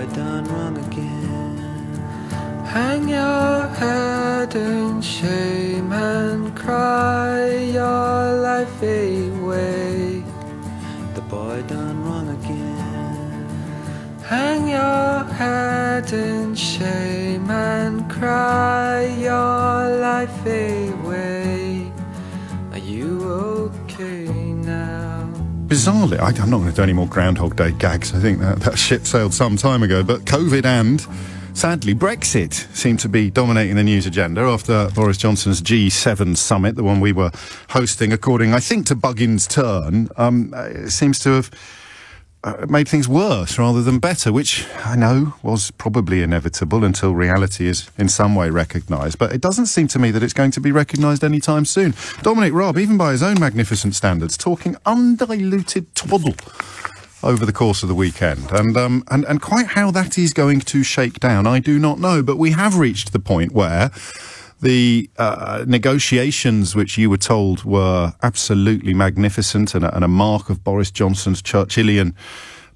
boy done wrong again. Hang your head in shame and cry your life away. The boy done wrong again. Hang your head in shame and cry your life away. Are you okay now? Bizarrely, I'm not going to do any more Groundhog Day gags. I think that ship sailed some time ago. But COVID and, sadly, Brexit seem to be dominating the news agenda after Boris Johnson's G7 summit, the one we were hosting, according, I think, to Buggins' Turn, seems to have made things worse rather than better, which I know was probably inevitable until reality is in some way recognised. But it doesn't seem to me that it's going to be recognised anytime soon. Dominic Raab, even by his own magnificent standards, talking undiluted twaddle over the course of the weekend. And quite how that is going to shake down, I do not know. But we have reached the point where the negotiations, which you were told were absolutely magnificent and a mark of Boris Johnson's Churchillian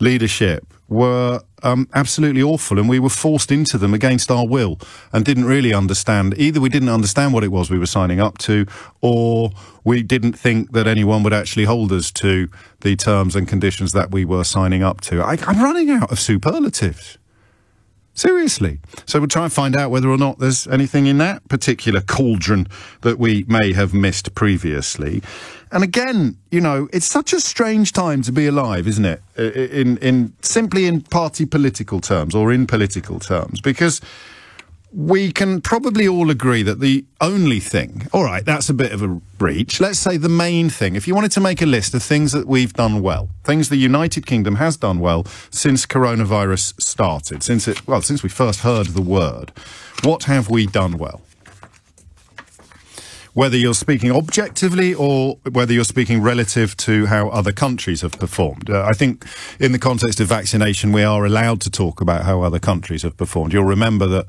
leadership, were absolutely awful, and we were forced into them against our will and didn't really understand. Either we didn't understand what it was we were signing up to, or we didn't think that anyone would actually hold us to the terms and conditions that we were signing up to. I'm running out of superlatives. Seriously. So we'll try and find out whether or not there's anything in that particular cauldron that we may have missed previously. And again, you know, it's such a strange time to be alive, isn't it? In simply in party political terms or in political terms, because we can probably all agree that the only thing, all right, that's a bit of a reach. Let's say the main thing, if you wanted to make a list of things that we've done well, things the United Kingdom has done well since coronavirus started, since we first heard the word, what have we done well? Whether you're speaking objectively or whether you're speaking relative to how other countries have performed. I think in the context of vaccination, we are allowed to talk about how other countries have performed. You'll remember that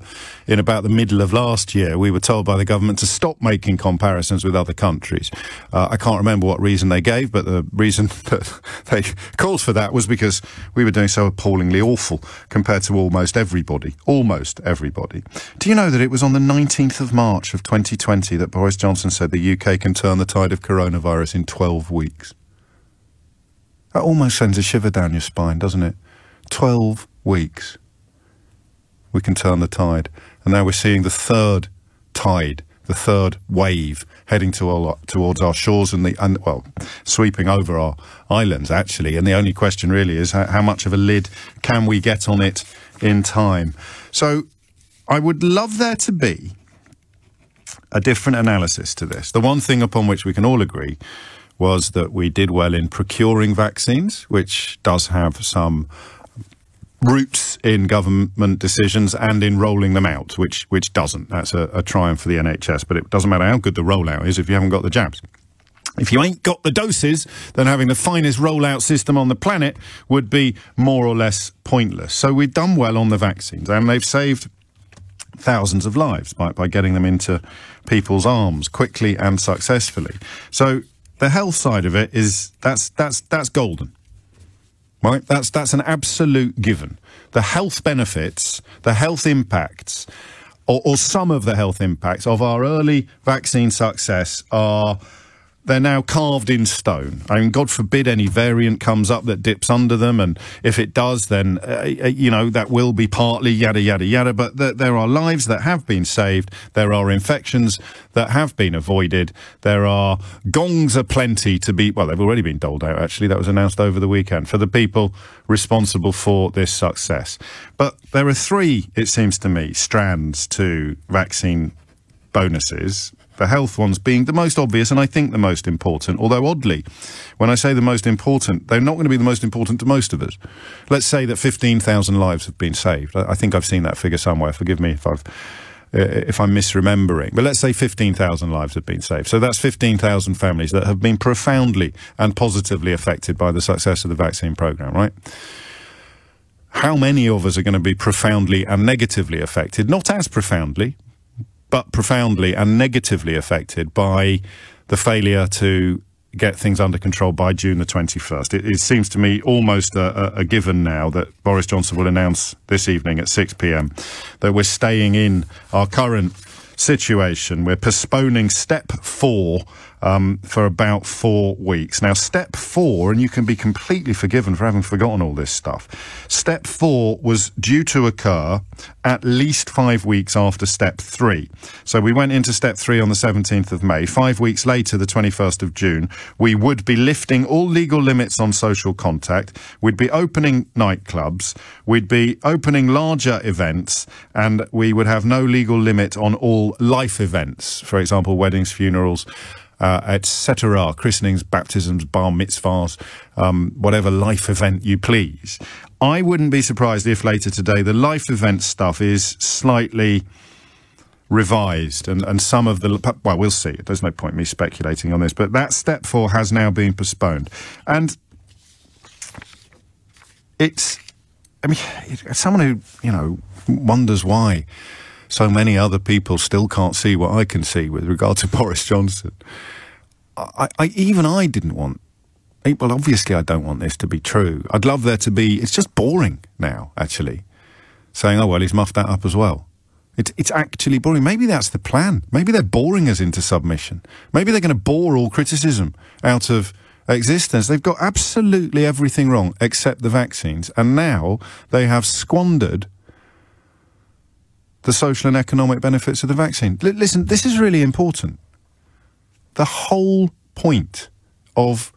in about the middle of last year, we were told by the government to stop making comparisons with other countries. I can't remember what reason they gave, but the reason that they called for that was because we were doing so appallingly awful compared to almost everybody. Almost everybody. Do you know that it was on the 19th of March of 2020 that Boris Johnson said the UK can turn the tide of coronavirus in 12 weeks. That almost sends a shiver down your spine, doesn't it? 12 weeks. We can turn the tide. And now we're seeing the third tide, the third wave, heading towards our shores and sweeping over our islands, actually. And the only question really is how much of a lid can we get on it in time? So I would love there to be a different analysis to this. The one thing upon which we can all agree was that we did well in procuring vaccines, which does have some roots in government decisions, and in rolling them out, which doesn't. That's a triumph for the NHS, but it doesn't matter how good the rollout is if you haven't got the jabs. If you ain't got the doses, then having the finest rollout system on the planet would be more or less pointless. So we've done well on the vaccines, and they've saved thousands of lives by getting them into people's arms quickly and successfully. So the health side of it is that's golden, right? That's an absolute given. The health benefits, the health impacts, or some of the health impacts of our early vaccine success they're now carved in stone. I mean, God forbid any variant comes up that dips under them, and if it does, then, that will be partly yada, yada, yada, but there are lives that have been saved, there are infections that have been avoided, there are gongs aplenty to be, well, they've already been doled out, actually, that was announced over the weekend, for the people responsible for this success. But there are three, it seems to me, strands to vaccine bonuses. The health ones being the most obvious and I think the most important, although oddly, when I say the most important, they're not going to be the most important to most of us. Let's say that 15,000 lives have been saved. I think I've seen that figure somewhere. Forgive me if I'm misremembering. But let's say 15,000 lives have been saved. So that's 15,000 families that have been profoundly and positively affected by the success of the vaccine programme, right? How many of us are going to be profoundly and negatively affected? Not as profoundly, but profoundly and negatively affected by the failure to get things under control by June the 21st. It seems to me almost a given now that Boris Johnson will announce this evening at 6 p.m. that we're staying in our current situation. We're postponing step 4 for about 4 weeks. Now, step 4, and you can be completely forgiven for having forgotten all this stuff, step 4 was due to occur at least 5 weeks after step 3. So we went into step 3 on the 17th of May. 5 weeks later, the 21st of June, we would be lifting all legal limits on social contact. We'd be opening nightclubs. We'd be opening larger events, and we would have no legal limit on all life events. For example, weddings, funerals, etc., christenings, baptisms, bar mitzvahs, whatever life event you please. I wouldn't be surprised if later today the life event stuff is slightly revised and some of the... Well, we'll see. There's no point me speculating on this, but that step 4 has now been postponed. And it's... I mean, it's someone who, you know, wonders why so many other people still can't see what I can see with regard to Boris Johnson. Even I didn't want... Well, obviously I don't want this to be true. I'd love there to be... It's just boring now, actually. Saying, oh, well, he's muffed that up as well. It's actually boring. Maybe that's the plan. Maybe they're boring us into submission. Maybe they're going to bore all criticism out of existence. They've got absolutely everything wrong except the vaccines. And now they have squandered the social and economic benefits of the vaccine. Listen, this is really important. The whole point of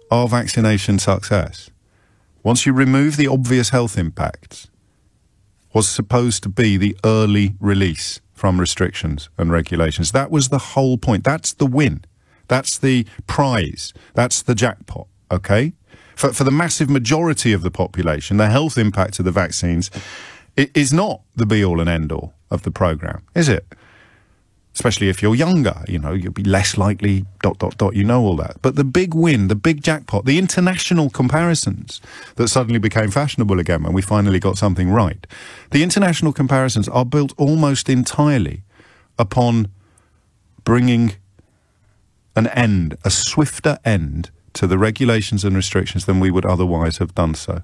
our vaccination success, once you remove the obvious health impacts, was supposed to be the early release from restrictions and regulations. That was the whole point. That's the win. That's the prize. That's the jackpot, okay? For the massive majority of the population, the health impact of the vaccines is not the be-all and end-all of the programme, is it? Especially if you're younger, you know, you'll be less likely, ... you know all that. But the big win, the big jackpot, the international comparisons that suddenly became fashionable again when we finally got something right, the international comparisons are built almost entirely upon bringing an end, a swifter end, to the regulations and restrictions than we would otherwise have done so.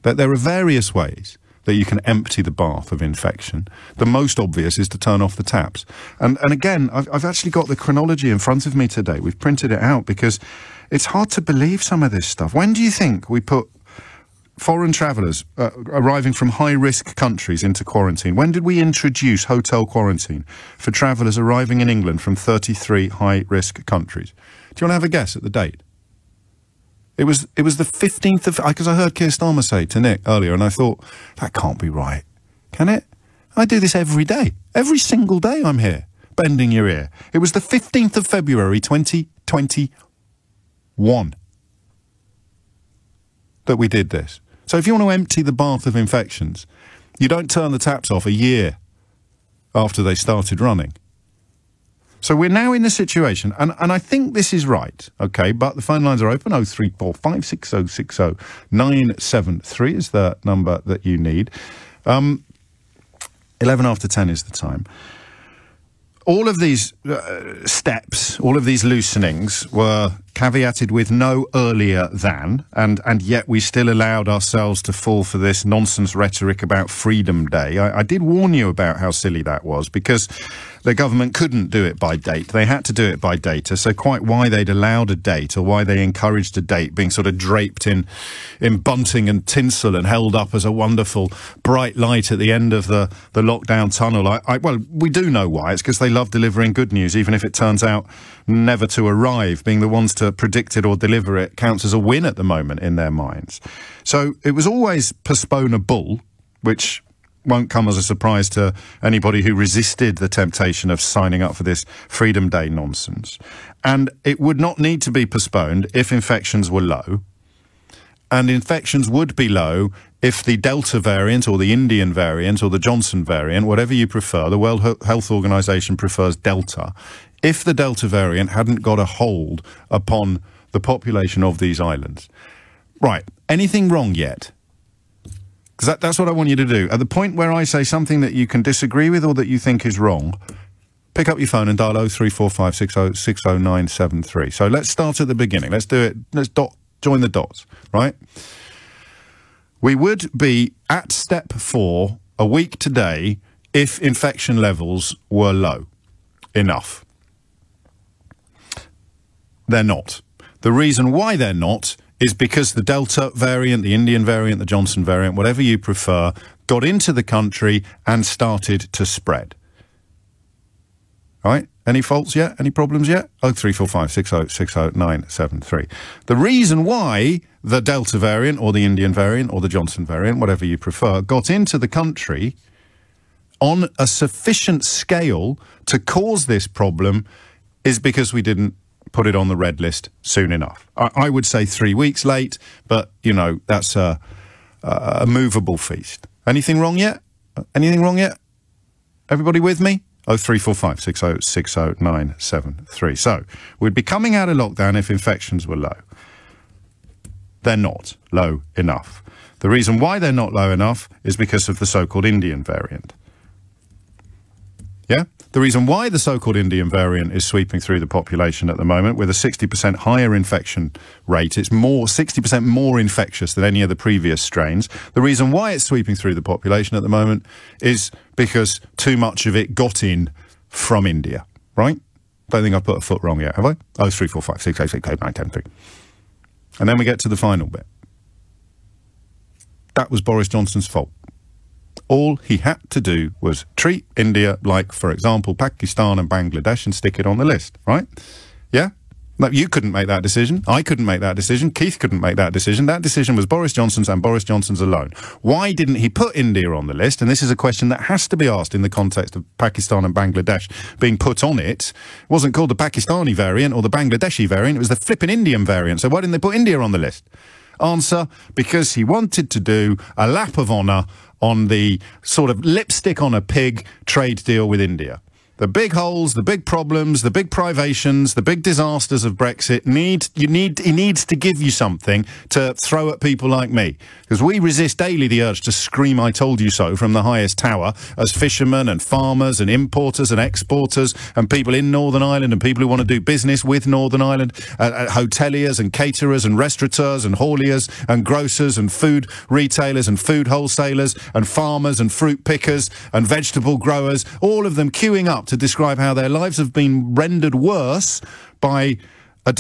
That there are various ways that you can empty the bath of infection. The most obvious is to turn off the taps. And again, I've actually got the chronology in front of me today. We've printed it out because it's hard to believe some of this stuff. When do you think we put foreign travellers arriving from high-risk countries into quarantine? When did we introduce hotel quarantine for travellers arriving in England from 33 high-risk countries? Do you want to have a guess at the date? It was the 15th of... Because I heard Keir Starmer say to Nick earlier, and I thought, that can't be right. Can it? I do this every day. Every single day I'm here, bending your ear. It was the 15th of February 2021 that we did this. So if you want to empty the bath of infections, you don't turn the taps off a year after they started running. So we're now in the situation, and I think this is right, okay, but the phone lines are open. 0345 6060 973 is the number that you need. 11 after 10 is the time. All of these steps, all of these loosenings were caveated with no earlier than, and yet we still allowed ourselves to fall for this nonsense rhetoric about Freedom Day. I did warn you about how silly that was, because the government couldn't do it by date. They had to do it by data. So quite why they'd allowed a date, or why they encouraged a date being sort of draped in bunting and tinsel and held up as a wonderful bright light at the end of the lockdown tunnel. Well, we do know why. It's because they love delivering good news, even if it turns out never to arrive. Being the ones to predict it or deliver it counts as a win at the moment in their minds. So it was always postponable, which won't come as a surprise to anybody who resisted the temptation of signing up for this Freedom Day nonsense. And it would not need to be postponed if infections were low. And infections would be low if the Delta variant or the Indian variant or the Johnson variant, whatever you prefer, the World Health Organization prefers Delta, if the Delta variant hadn't got a hold upon the population of these islands. Right, anything wrong yet? Because that's what I want you to do. At the point where I say something that you can disagree with or that you think is wrong, pick up your phone and dial 03456060973. So let's start at the beginning. Let's do it. Let's join the dots, right? We would be at step 4 a week today if infection levels were low enough. They're not. The reason why they're not is because the Delta variant, the Indian variant, the Johnson variant, whatever you prefer, got into the country and started to spread. All right? Any faults yet? Any problems yet? 03456060973. The reason why the Delta variant or the Indian variant or the Johnson variant, whatever you prefer, got into the country on a sufficient scale to cause this problem is because we didn't put it on the red list soon enough. I would say 3 weeks late, but, you know, that's a movable feast. Anything wrong yet? Anything wrong yet? Everybody with me? 03456060973. So, we'd be coming out of lockdown if infections were low. They're not low enough. The reason why they're not low enough is because of the so-called Indian variant. Yeah? The reason why the so-called Indian variant is sweeping through the population at the moment with a 60% higher infection rate, it's 60% more infectious than any of the previous strains. The reason why it's sweeping through the population at the moment is because too much of it got in from India, right? Don't think I've put a foot wrong yet, have I? 03456868973. And then we get to the final bit. That was Boris Johnson's fault. All he had to do was treat India like, for example, Pakistan and Bangladesh and stick it on the list, right? Yeah? No, you couldn't make that decision. I couldn't make that decision. Keith couldn't make that decision. That decision was Boris Johnson's and Boris Johnson's alone. Why didn't he put India on the list? And this is a question that has to be asked in the context of Pakistan and Bangladesh being put on it. It wasn't called the Pakistani variant or the Bangladeshi variant. It was the flipping Indian variant. So why didn't they put India on the list? Answer, because he wanted to do a lap of honour on the sort of lipstick on a pig trade deal with India. The big holes, the big problems, the big privations, the big disasters of Brexit he needs to give you something to throw at people like me. Because we resist daily the urge to scream "I told you so" from the highest tower as fishermen and farmers and importers and exporters and people in Northern Ireland and people who want to do business with Northern Ireland, hoteliers and caterers and restaurateurs and hauliers and grocers and food retailers and food wholesalers and farmers and fruit pickers and vegetable growers, all of them queuing up to describe how their lives have been rendered worse by a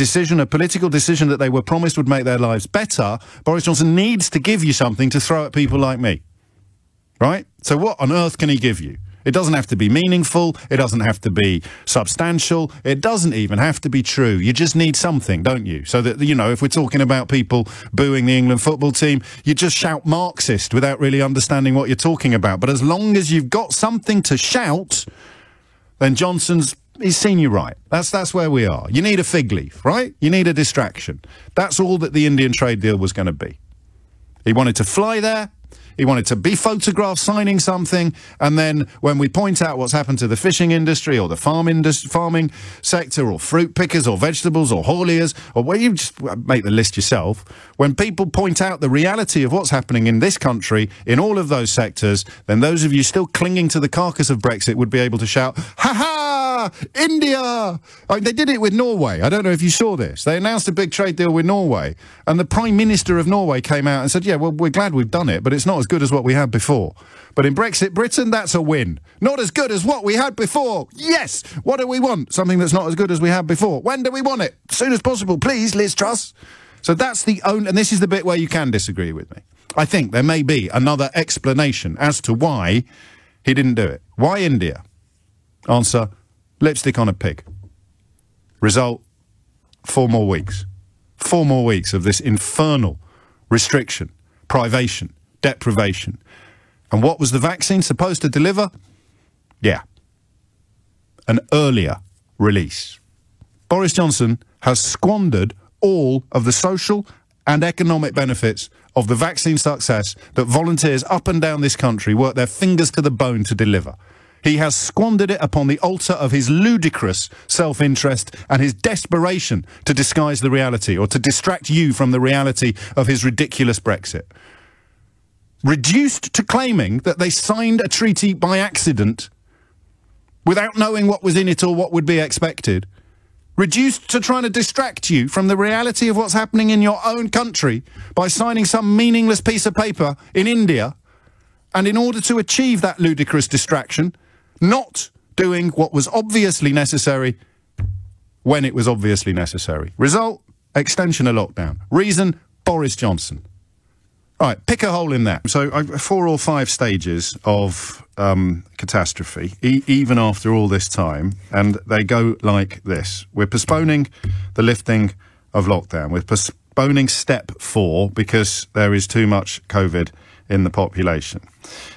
political decision that they were promised would make their lives better. Boris Johnson needs to give you something to throw at people like me. Right? So what on earth can he give you? It doesn't have to be meaningful. It doesn't have to be substantial. It doesn't even have to be true. You just need something, don't you? So that, you know, if we're talking about people booing the England football team, you just shout Marxist without really understanding what you're talking about. But as long as you've got something to shout, then he's seen you right. That's where we are. You need a fig leaf, right? You need a distraction. That's all that the Indian trade deal was going to be. He wanted to fly there. He wanted to be photographed signing something, and then when we point out what's happened to the fishing industry or the farming sector or fruit pickers or vegetables or hauliers, or where you just make the list yourself, when people point out the reality of what's happening in this country in all of those sectors, then those of you still clinging to the carcass of Brexit would be able to shout, "Ha ha! India!" I mean, they did it with Norway. I don't know if you saw this. They announced a big trade deal with Norway, and the Prime Minister of Norway came out and said, "Yeah, well, we're glad we've done it, but it's not as good as what we had before." But in Brexit Britain, that's a win. Not as good as what we had before. Yes! What do we want? Something that's not as good as we had before. When do we want it? As soon as possible, please, Liz Truss. So that's the only... And this is the bit where you can disagree with me. I think there may be another explanation as to why he didn't do it. Why India? Answer, lipstick on a pig. Result, 4 more weeks. 4 more weeks of this infernal restriction, privation, deprivation. And what was the vaccine supposed to deliver? Yeah. An earlier release. Boris Johnson has squandered all of the social and economic benefits of the vaccine success that volunteers up and down this country work their fingers to the bone to deliver. He has squandered it upon the altar of his ludicrous self-interest and his desperation to disguise the reality or to distract you from the reality of his ridiculous Brexit. Reduced to claiming that they signed a treaty by accident without knowing what was in it or what would be expected, reduced to trying to distract you from the reality of what's happening in your own country by signing some meaningless piece of paper in India, and in order to achieve that ludicrous distraction, not doing what was obviously necessary when it was obviously necessary. Result, extension of lockdown. Reason, Boris Johnson. All right, pick a hole in that. So 4 or 5 stages of catastrophe, even after all this time, and they go like this. We're postponing the lifting of lockdown. We're postponing step 4 because there is too much COVID in the population.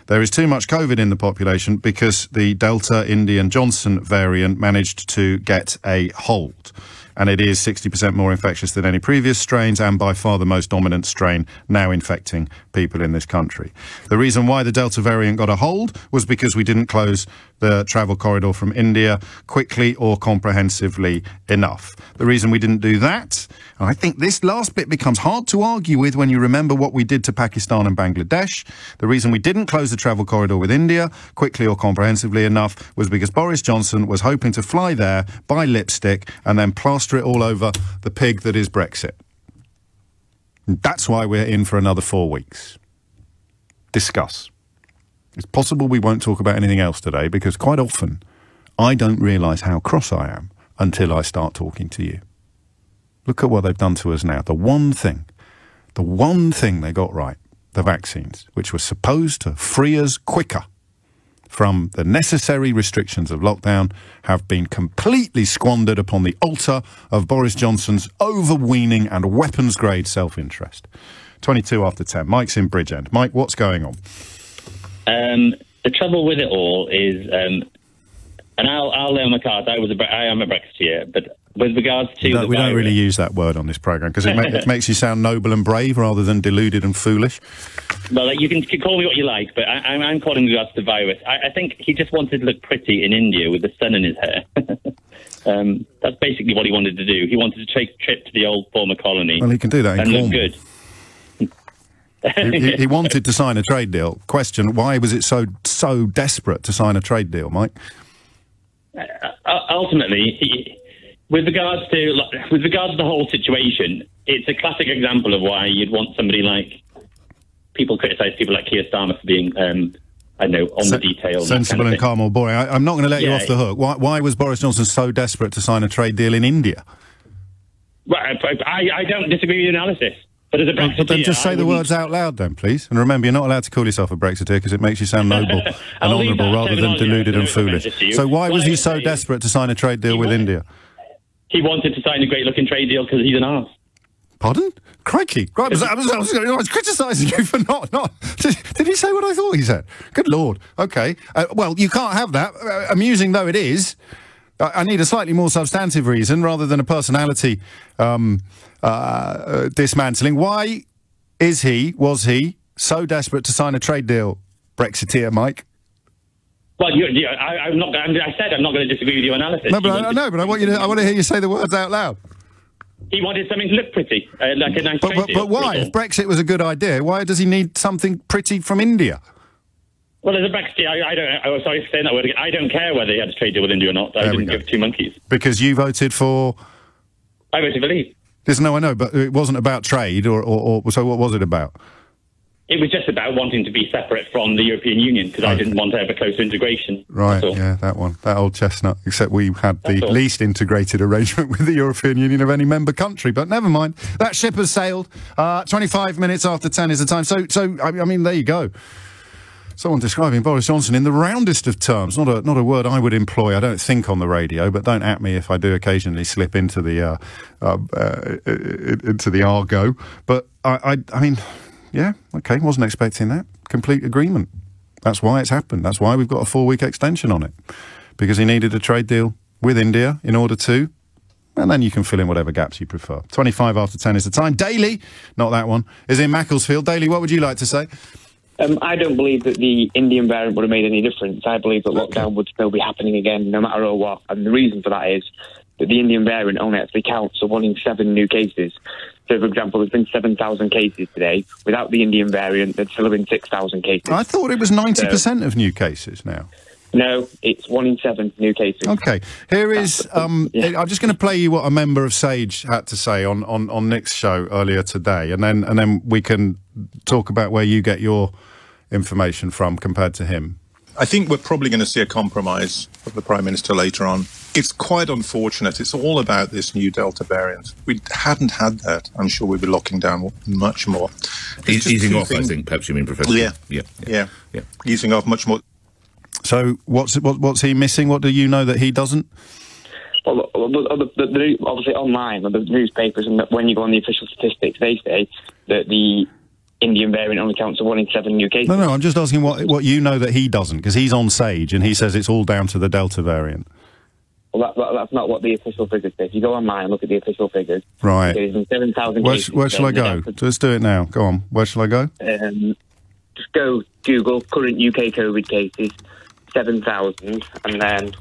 There is too much COVID in the population because the Delta Indian Johnson variant managed to get a hold. And it is 60% more infectious than any previous strains, and by far the most dominant strain now infecting people in this country. The reason why the Delta variant got a hold was because we didn't close the travel corridor from India quickly or comprehensively enough. The reason we didn't do that, and I think this last bit becomes hard to argue with when you remember what we did to Pakistan and Bangladesh. The reason we didn't close the travel corridor with India quickly or comprehensively enough was because Boris Johnson was hoping to fly there, buy lipstick, and then plaster it all over the pig that is Brexit. That's why we're in for another 4 weeks. Discuss. It's possible we won't talk about anything else today because quite often I don't realise how cross I am until I start talking to you. Look at what they've done to us now. The one thing they got right, the vaccines, which were supposed to free us quicker from the necessary restrictions of lockdown, have been completely squandered upon the altar of Boris Johnson's overweening and weapons-grade self-interest. 22 after 10. Mike's in Bridgend. Mike, what's going on? The trouble with it all is, and I'll lay on my cards, I am a Brexiteer, but with regards to we don't really use that word on this programme because it makes you sound noble and brave rather than deluded and foolish. Well, you can call me what you like, but I'm calling regards to the virus. I think he just wanted to look pretty in India with the sun in his hair. That's basically what he wanted to do. He wanted to take a trip to the old former colony. Well, he can do that in Cornwall. Look good. he wanted to sign a trade deal. Question, why was it so desperate to sign a trade deal, Mike? Ultimately, with regards to the whole situation, it's a classic example of why you'd want somebody like... People criticise people like Keir Starmer for being, on the detail. Sensible and calm or boring. I'm not going to let you off the hook. Why was Boris Johnson so desperate to sign a trade deal in India? Well, I don't disagree with your analysis. But as a Brexiteer... But then just say the words out loud then, please. And remember, you're not allowed to call yourself a Brexiteer because it makes you sound noble and honourable rather than deluded and foolish. So why was he so desperate to sign a trade deal with India? He wanted to sign a great-looking trade deal because he's an arse. Pardon? Crikey. I was criticising you for not... Did he say what I thought he said? Good Lord. OK. Well, you can't have that. Amusing though it is, I need a slightly more substantive reason rather than a personality dismantling. Why was he so desperate to sign a trade deal, Brexiteer, Mike? Well, I said I'm not going to disagree with your analysis. No, but I want to hear you say the words out loud. He wanted something to look pretty, like a nice trade deal. But why? If Brexit was a good idea, why does he need something pretty from India? Well, as a Brexiteer, sorry for saying that word again. I don't care whether he had a trade deal with India or not. I didn't give two monkeys. Because you voted for... I voted for Leave. No, I know, but it wasn't about trade, or so what was it about? It was just about wanting to be separate from the European Union, because I didn't want to have a closer integration. Right, yeah, that one. That old chestnut, except we had the least integrated arrangement with the European Union of any member country, but never mind. That ship has sailed. 25 minutes after 10 is the time. So I mean, there you go. Someone describing Boris Johnson in the roundest of terms, not a word I would employ, I don't think, on the radio, but don't at me if I do occasionally slip into the argot. But I mean... Yeah, OK, wasn't expecting that. Complete agreement. That's why it's happened. That's why we've got a 4-week extension on it. Because he needed a trade deal with India in order to... And then you can fill in whatever gaps you prefer. 25 after 10 is the time. Daly, not that one, is in Macclesfield. Daly, what would you like to say? I don't believe that the Indian variant would have made any difference. I believe that lockdown would still be happening again, no matter what. And the reason for that is that the Indian variant only actually counts for 1 in 7 new cases. So, for example, there's been 7,000 cases today. Without the Indian variant, there'd still have been 6,000 cases. I thought it was 90% of new cases now. No, it's 1 in 7 new cases. Okay, here is. I'm just going to play you what a member of Sage had to say on Nick's show earlier today, and then we can talk about where you get your information from compared to him. I think we're probably going to see a compromise of the Prime Minister later on. It's quite unfortunate. It's all about this new Delta variant. If we hadn't had that, I'm sure we'd be locking down much more. Easing off, I think, perhaps you mean, Professor. Yeah. Easing off much more. So what's he missing? What do you know that he doesn't? Well, obviously online, the newspapers, and when you go on the official statistics, they say that the Indian variant only counts for 1 in 7 new cases. No, I'm just asking what you know that he doesn't, because he's on Sage and he says it's all down to the Delta variant. Well, that's not what the official figures say. If you go online and look at the official figures, right? There's 7,000 cases. Where shall I go? Let's do it now. Go on. Where shall I go? Just go Google current UK COVID cases, 7,000, and then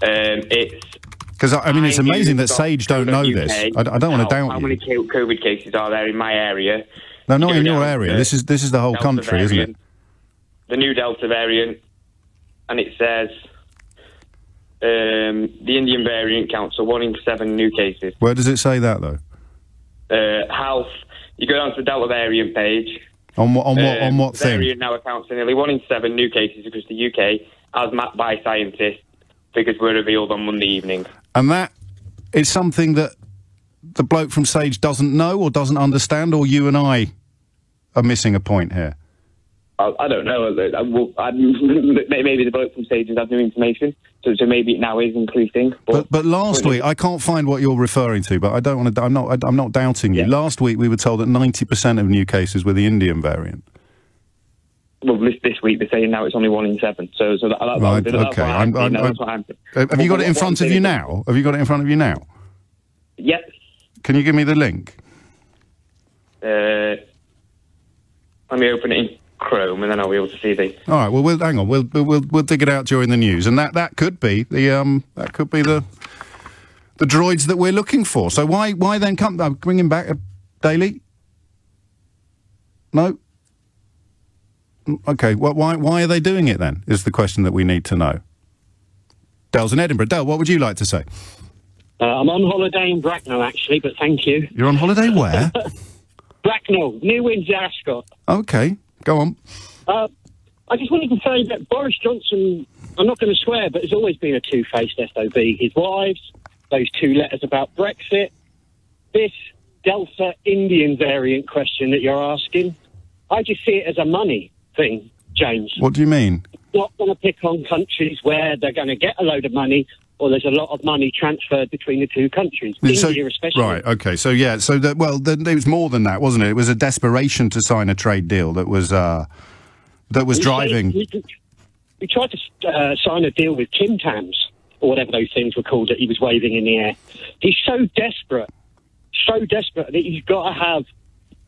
it's... Because, I mean, it's amazing that Sage don't know this. I don't want to doubt you. How many COVID cases are there in my area? No, not in your area. This is the whole country, isn't it? The new Delta variant, and it says the Indian variant counts for 1 in 7 new cases. Where does it say that, though? Health. You go down to the Delta variant page. On what thing? The variant now accounts for nearly 1 in 7 new cases across the UK, as mapped by scientists. Figures were revealed on Monday evening. And that is something that the bloke from Sage doesn't know or doesn't understand, or you and I are missing a point here? I don't know. Maybe the bloke from Sage has had new information, so maybe it now is increasing. But last week, I can't find what you're referring to, but I don't want to. I'm not doubting you. Yeah. Last week we were told that 90% of new cases were the Indian variant. Well, this week they're saying now it's only 1 in 7. So that's right. That's okay. Have you got it in front of you now? Have you got it in front of you now? Yes. Can you give me the link? Let me open it in Chrome, and then I'll be able to see the. All right. Well, hang on. We'll dig it out during the news, and that could be the droids that we're looking for. So why then bring him back daily? No. Okay. Why are they doing it then? Is the question that we need to know. Dale's in Edinburgh. Dale, what would you like to say? I'm on holiday in Bracknell, actually, but thank you. You're on holiday where? Bracknell, near Windsor, Ascot. Okay, go on. I just wanted to say that Boris Johnson, I'm not going to swear, but has always been a two-faced SOB. His wives, those 2 letters about Brexit, this Delta Indian variant question that you're asking, I just see it as a money thing, James. What do you mean? Not going to pick on countries where they're going to get a load of money, or there's a lot of money transferred between the 2 countries, India especially. Right, okay, so yeah, so it was more than that, wasn't it? It was a desperation to sign a trade deal that was driving... We tried to sign a deal with Tim Tams, or whatever those things were called that he was waving in the air. He's so desperate that he's got to have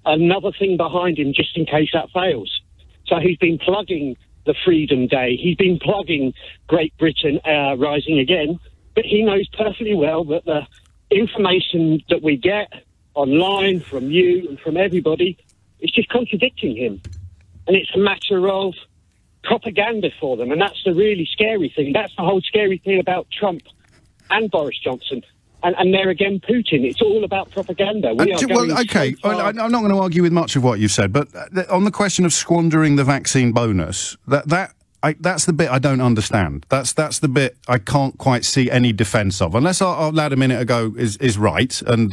another thing behind him just in case that fails. So he's been plugging the Freedom Day. He's been plugging Great Britain rising again, but he knows perfectly well that the information that we get online from you and from everybody is just contradicting him. And it's a matter of propaganda for them, and that's the really scary thing. That's the whole scary thing about Trump and Boris Johnson. And there again, Putin. It's all about propaganda. I'm not going to argue with much of what you've said, but on the question of squandering the vaccine bonus, that's the bit I don't understand. That's the bit I can't quite see any defence of, unless our lad a minute ago is right and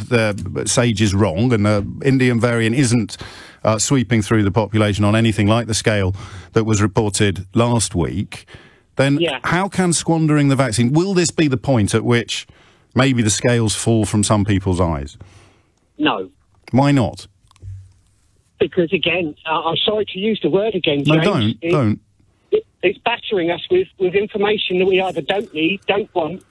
Sage is wrong, and the Indian variant isn't sweeping through the population on anything like the scale that was reported last week. Then how can squandering the vaccine? Will this be the point at which maybe the scales fall from some people's eyes? No. Why not? Because, again, I'm sorry to use the word again, James. No, don't. It's battering us with information that we either don't need, don't want,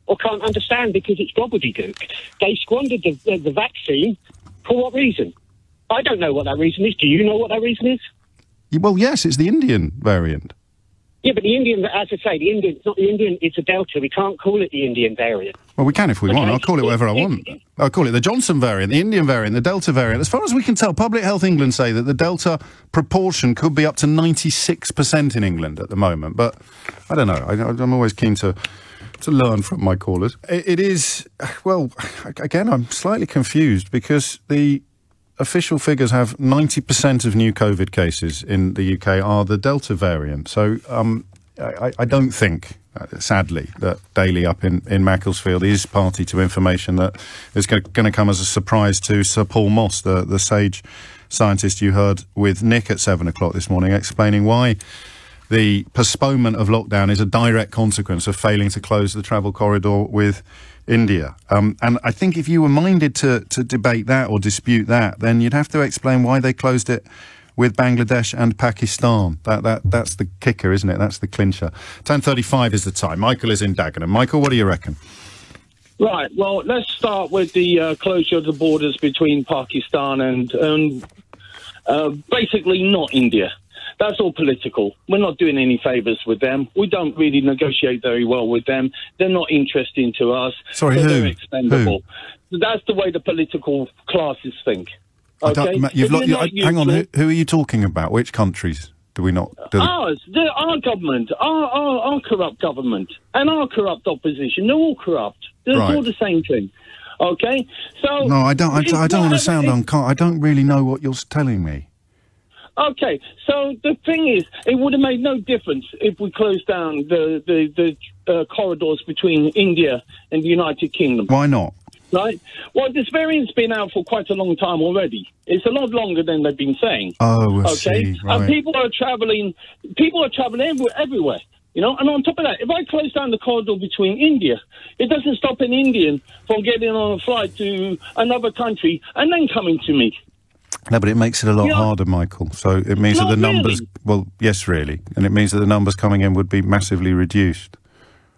or can't understand because it's gobbledygook. They squandered the vaccine for what reason? I don't know what that reason is. Do you know what that reason is? Well, yes, it's the Indian variant. Yeah, but the Indian, as I say, it's not the Indian, it's a Delta. We can't call it the Indian variant. Well, we can if we want. I'll call it whatever I want. I'll call it the Johnson variant, the Indian variant, the Delta variant. As far as we can tell, Public Health England say that the Delta proportion could be up to 96% in England at the moment. But I don't know. I'm always keen to learn from my callers. It is, well, again, I'm slightly confused because the official figures have 90% of new COVID cases in the UK are the Delta variant. So I don't think, sadly, that Daly up in Macclesfield is party to information that is going to come as a surprise to Sir Paul Moss, the sage scientist you heard with Nick at 7 o'clock this morning, explaining why the postponement of lockdown is a direct consequence of failing to close the travel corridor with India. And I think if you were minded to debate that or dispute that, then you'd have to explain why they closed it with Bangladesh and Pakistan. That's the kicker, isn't it? That's the clincher. 10:35 is the time. Michael is in Dagenham. Michael, what do you reckon? Right, well, let's start with the closure of the borders between Pakistan and basically not India. That's all political. We're not doing any favours with them. We don't really negotiate very well with them. They're not interesting to us. Sorry, so who? They're expendable. Who? That's the way the political classes think. Okay? Hang on, who are you talking about? Which countries do we not... Ours. Our government. Our corrupt government. And our corrupt opposition. They're all corrupt. They're all the same thing. Okay? So... No, I don't want to sound I don't really know what you're telling me. Okay, so the thing is, it would have made no difference if we closed down the corridors between India and the United Kingdom. Why not? Right? Well, this variant's been out for quite a long time already. It's a lot longer than they've been saying. Oh, I see, right. And people are travelling everywhere. You know, and on top of that, if I close down the corridor between India, it doesn't stop an Indian from getting on a flight to another country and then coming to me. No, but it makes it a lot harder, Michael. So it means that the numbers... Really. Well, yes, really. And it means that the numbers coming in would be massively reduced.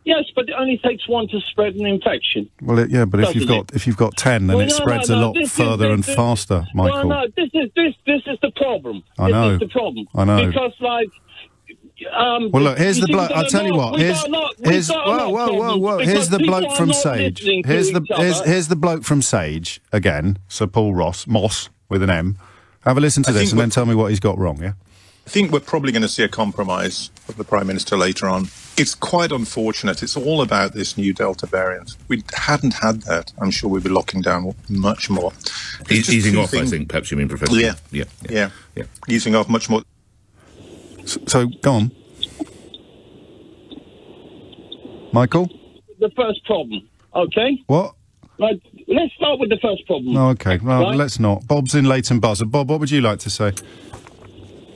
Yes, but it only takes one to spread an infection. Well, but if you've got 10, then it spreads a lot further and faster, Michael. Well, no, this is the problem. I know. This is the problem. I know. Because, like... well, look, here's the bloke. I'll tell you what. Here's the bloke from Sage. Here's the bloke from Sage again. Sir Paul Moss with an M. Have a listen to this and then tell me what he's got wrong. Yeah. I think we're probably going to see a compromise of the Prime Minister later on. It's quite unfortunate. It's all about this new Delta variant. If we hadn't had that, I'm sure we'd be locking down much more. Easing off, I think, perhaps you mean, Professor. Yeah. Easing off much more. So, go on. Michael? The first problem, okay? What? Right, let's start with the first problem. Oh, okay, well, right? Let's not. Bob's in Leighton Buzzard. Bob, what would you like to say?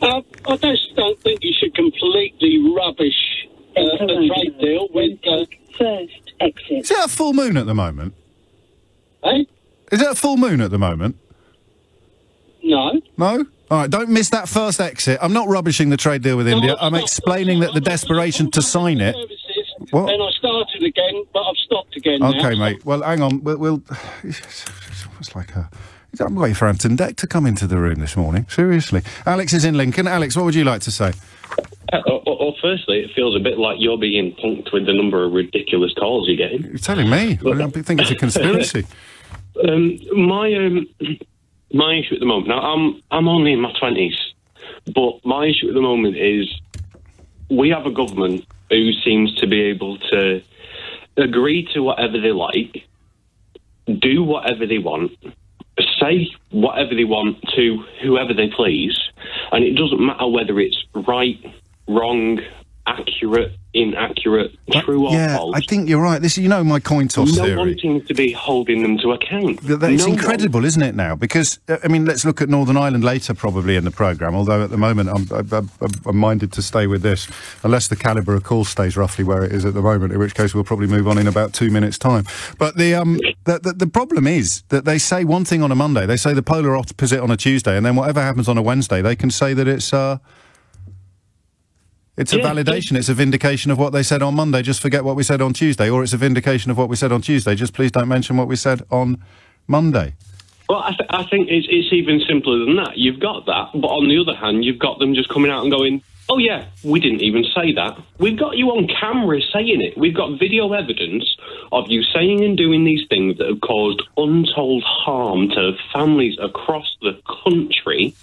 I just don't think you should completely rubbish the trade deal with... First exit. Is it a full moon at the moment? Eh? Is it a full moon at the moment? No. No? All right, don't miss that first exit. I'm not rubbishing the trade deal with India. I'm explaining that the desperation to sign it... What? And I started again, but I've stopped again Okay, now. mate. Well, hang on. We'll it's like a... I'm waiting for Anton Deck to come into the room this morning. Seriously. Alex is in Lincoln. Alex, what would you like to say? Well, firstly, it feels a bit like you're being punked with the number of ridiculous calls you're getting. You're telling me? I think it's a conspiracy. My issue at the moment... Now, I'm only in my 20s, but my issue at the moment is we have a government who seems to be able to agree to whatever they like, do whatever they want, say whatever they want to whoever they please, and it doesn't matter whether it's right, wrong, accurate, inaccurate, true or false. I think you're right. This, my coin toss theory. No one seems to be holding them to account. It's incredible, isn't it, now? Because, let's look at Northern Ireland later, probably, in the programme, although at the moment I'm minded to stay with this, unless the calibre of call stays roughly where it is at the moment, in which case we'll probably move on in about 2 minutes' time. But the problem is that they say one thing on a Monday, they say the polar opposite on a Tuesday, and then whatever happens on a Wednesday, they can say that it's a validation, it's a vindication of what they said on Monday, just forget what we said on Tuesday, or it's a vindication of what we said on Tuesday, just please don't mention what we said on Monday. Well, I think it's even simpler than that. You've got that, but on the other hand, you've got them just coming out and going, Oh, yeah, we didn't even say that. We've got you on camera saying it. We've got video evidence of you saying and doing these things that have caused untold harm to families across the country,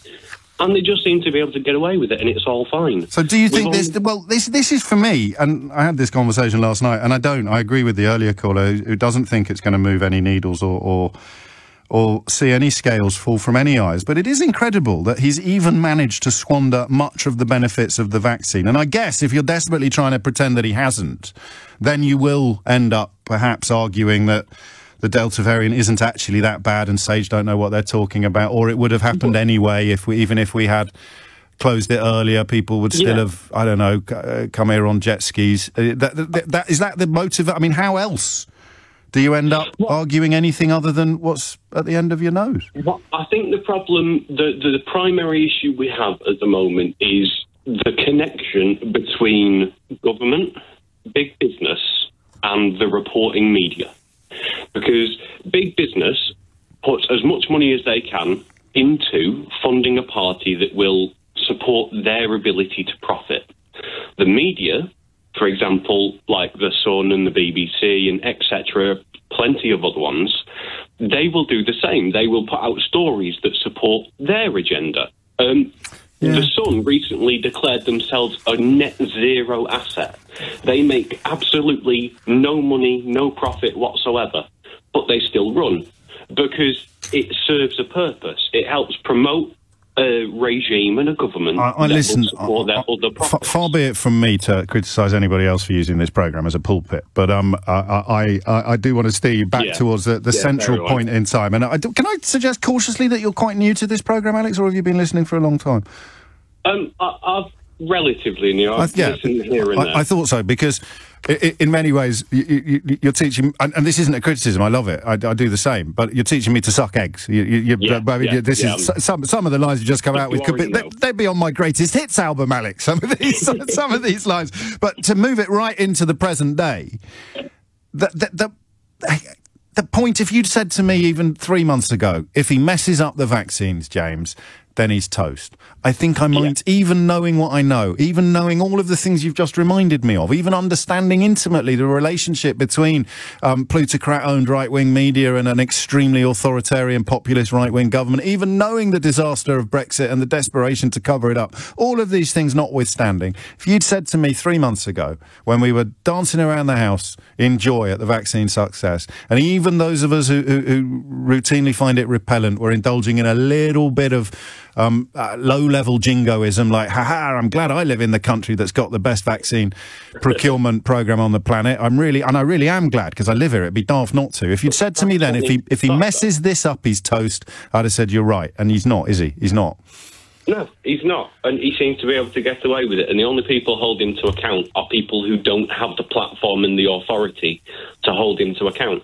and they just seem to be able to get away with it, and it's all fine. So do you think this is for me, and I had this conversation last night, and I agree with the earlier caller who doesn't think it's going to move any needles or see any scales fall from any eyes. But it is incredible that he's even managed to squander much of the benefits of the vaccine. And I guess if you're desperately trying to pretend that he hasn't, then you will end up perhaps arguing that the Delta variant isn't actually that bad and SAGE don't know what they're talking about, or it would have happened anyway even if we had closed it earlier, people would still have, I don't know, come here on jet skis. Is that the motive? I mean, how else do you end up arguing anything other than what's at the end of your nose? Well, I think the problem, the primary issue we have at the moment is the connection between government, big business, and the reporting media. Because big business puts as much money as they can into funding a party that will support their ability to profit. The media, for example, like The Sun and the BBC and etc., plenty of other ones, they will do the same. They will put out stories that support their agenda. The Sun recently declared themselves a net zero asset. They make absolutely no money, no profit whatsoever, but they still run because it serves a purpose. It helps promote a regime and a government that will support their other profits. Far be it from me to criticise anybody else for using this programme as a pulpit, but I do want to steer you back towards the central point in time. And can I suggest cautiously that you're quite new to this programme, Alex, or have you been listening for a long time? I've relatively new. I've listened here and there. I thought so, because in many ways you're teaching, and this isn't a criticism, I love it, I do the same, but you're teaching me to suck eggs. Some of the lines you just come out with they'd be on my greatest hits album, Alex, some of these lines. But to move it right into the present day, the point, if you'd said to me even 3 months ago, if he messes up the vaccines, James, then he's toast. I think I might, even knowing what I know, even knowing all of the things you've just reminded me of, even understanding intimately the relationship between plutocrat-owned right-wing media and an extremely authoritarian populist right-wing government, even knowing the disaster of Brexit and the desperation to cover it up, all of these things notwithstanding, if you'd said to me 3 months ago, when we were dancing around the house in joy at the vaccine success, and even those of us who routinely find it repellent were indulging in a little bit of low-level jingoism, like, haha, I'm glad I live in the country that's got the best vaccine procurement programme on the planet. I really am glad, because I live here. It'd be daft not to. If you'd said to me then, if he messes this up, he's toast, I'd have said, you're right. And he's not, is he? He's not. No, he's not. And he seems to be able to get away with it. And the only people hold him to account are people who don't have the platform and the authority to hold him to account.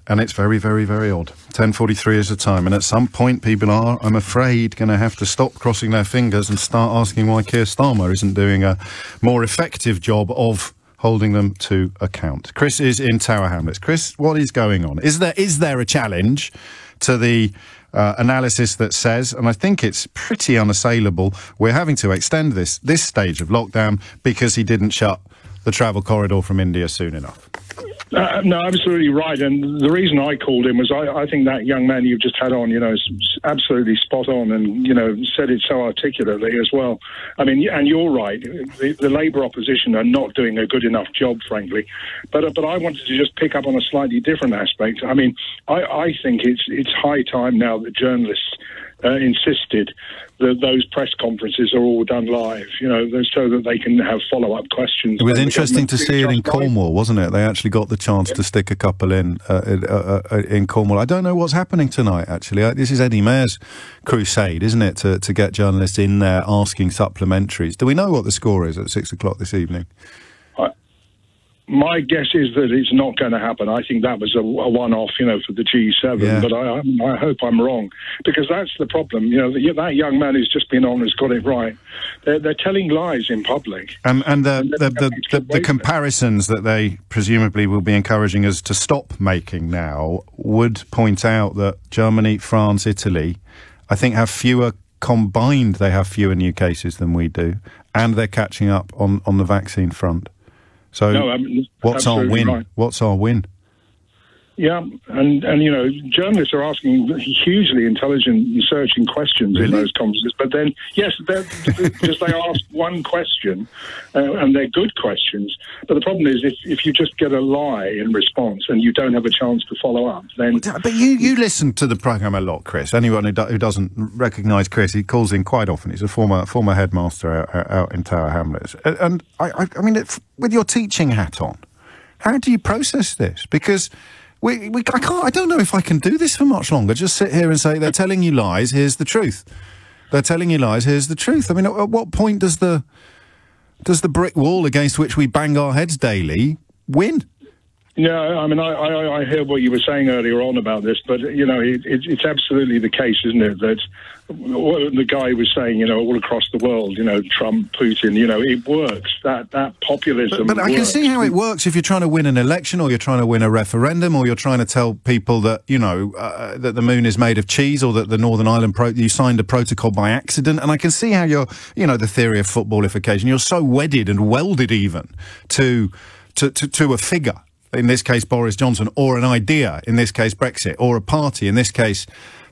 And it's very, very, very odd. 10:43 is the time, and at some point people are, I'm afraid, going to have to stop crossing their fingers and start asking why Keir Starmer isn't doing a more effective job of holding them to account. Chris is in Tower Hamlets. Chris, what is going on? Is there a challenge to the analysis that says, and I think it's pretty unassailable, we're having to extend this stage of lockdown because he didn't shut the travel corridor from India soon enough? No, absolutely right. And the reason I called him was I think that young man you've just had on, is absolutely spot on and, said it so articulately as well. I mean, and you're right. The Labour opposition are not doing a good enough job, frankly. But I wanted to just pick up on a slightly different aspect. I mean, I think it's high time now that journalists insisted that those press conferences are all done live, so that they can have follow-up questions. It was interesting to see it in Cornwall, wasn't it? They actually got the chance to stick a couple in Cornwall. I don't know what's happening tonight, actually. This is Eddie Mair's crusade, isn't it, to get journalists in there asking supplementaries. Do we know what the score is at 6 o'clock this evening? My guess is that it's not going to happen. I think that was a one-off, for the G7. But I hope I'm wrong, because that's the problem. That young man who's just been on has got it right. They're telling lies in public. And the comparisons that they presumably will be encouraging us to stop making now would point out that Germany, France, Italy, I think, have fewer combined they have fewer new cases than we do, and they're catching up on the vaccine front. So what's our win? Right. What's our win? Yeah, and you know, journalists are asking hugely intelligent and searching questions in those conferences. But then, yes, just they ask one question, and they're good questions. But the problem is, if you just get a lie in response and you don't have a chance to follow up, then... But you listen to the programme a lot, Chris. Anyone who doesn't recognise Chris, he calls in quite often. He's a former headmaster out in Tower Hamlets. And I mean, with your teaching hat on, how do you process this? Because... I don't know if I can do this for much longer. Just sit here and say, they're telling you lies, here's the truth. They're telling you lies, here's the truth. I mean, at what point does the brick wall against which we bang our heads daily win? Yeah, I mean, I hear what you were saying earlier on about this, but, you know, it's absolutely the case, isn't it, that what the guy was saying, you know, all across the world, you know, Trump, Putin, you know, it works. That populism But I can see how it works if you're trying to win an election or you're trying to win a referendum or you're trying to tell people that, you know, that the moon is made of cheese or that the Northern Ireland you signed a protocol by accident. And I can see how you're, you know, the theory of footballification, you're so wedded and welded even to a figure. In this case, Boris Johnson, or an idea, in this case, Brexit, or a party, in this case,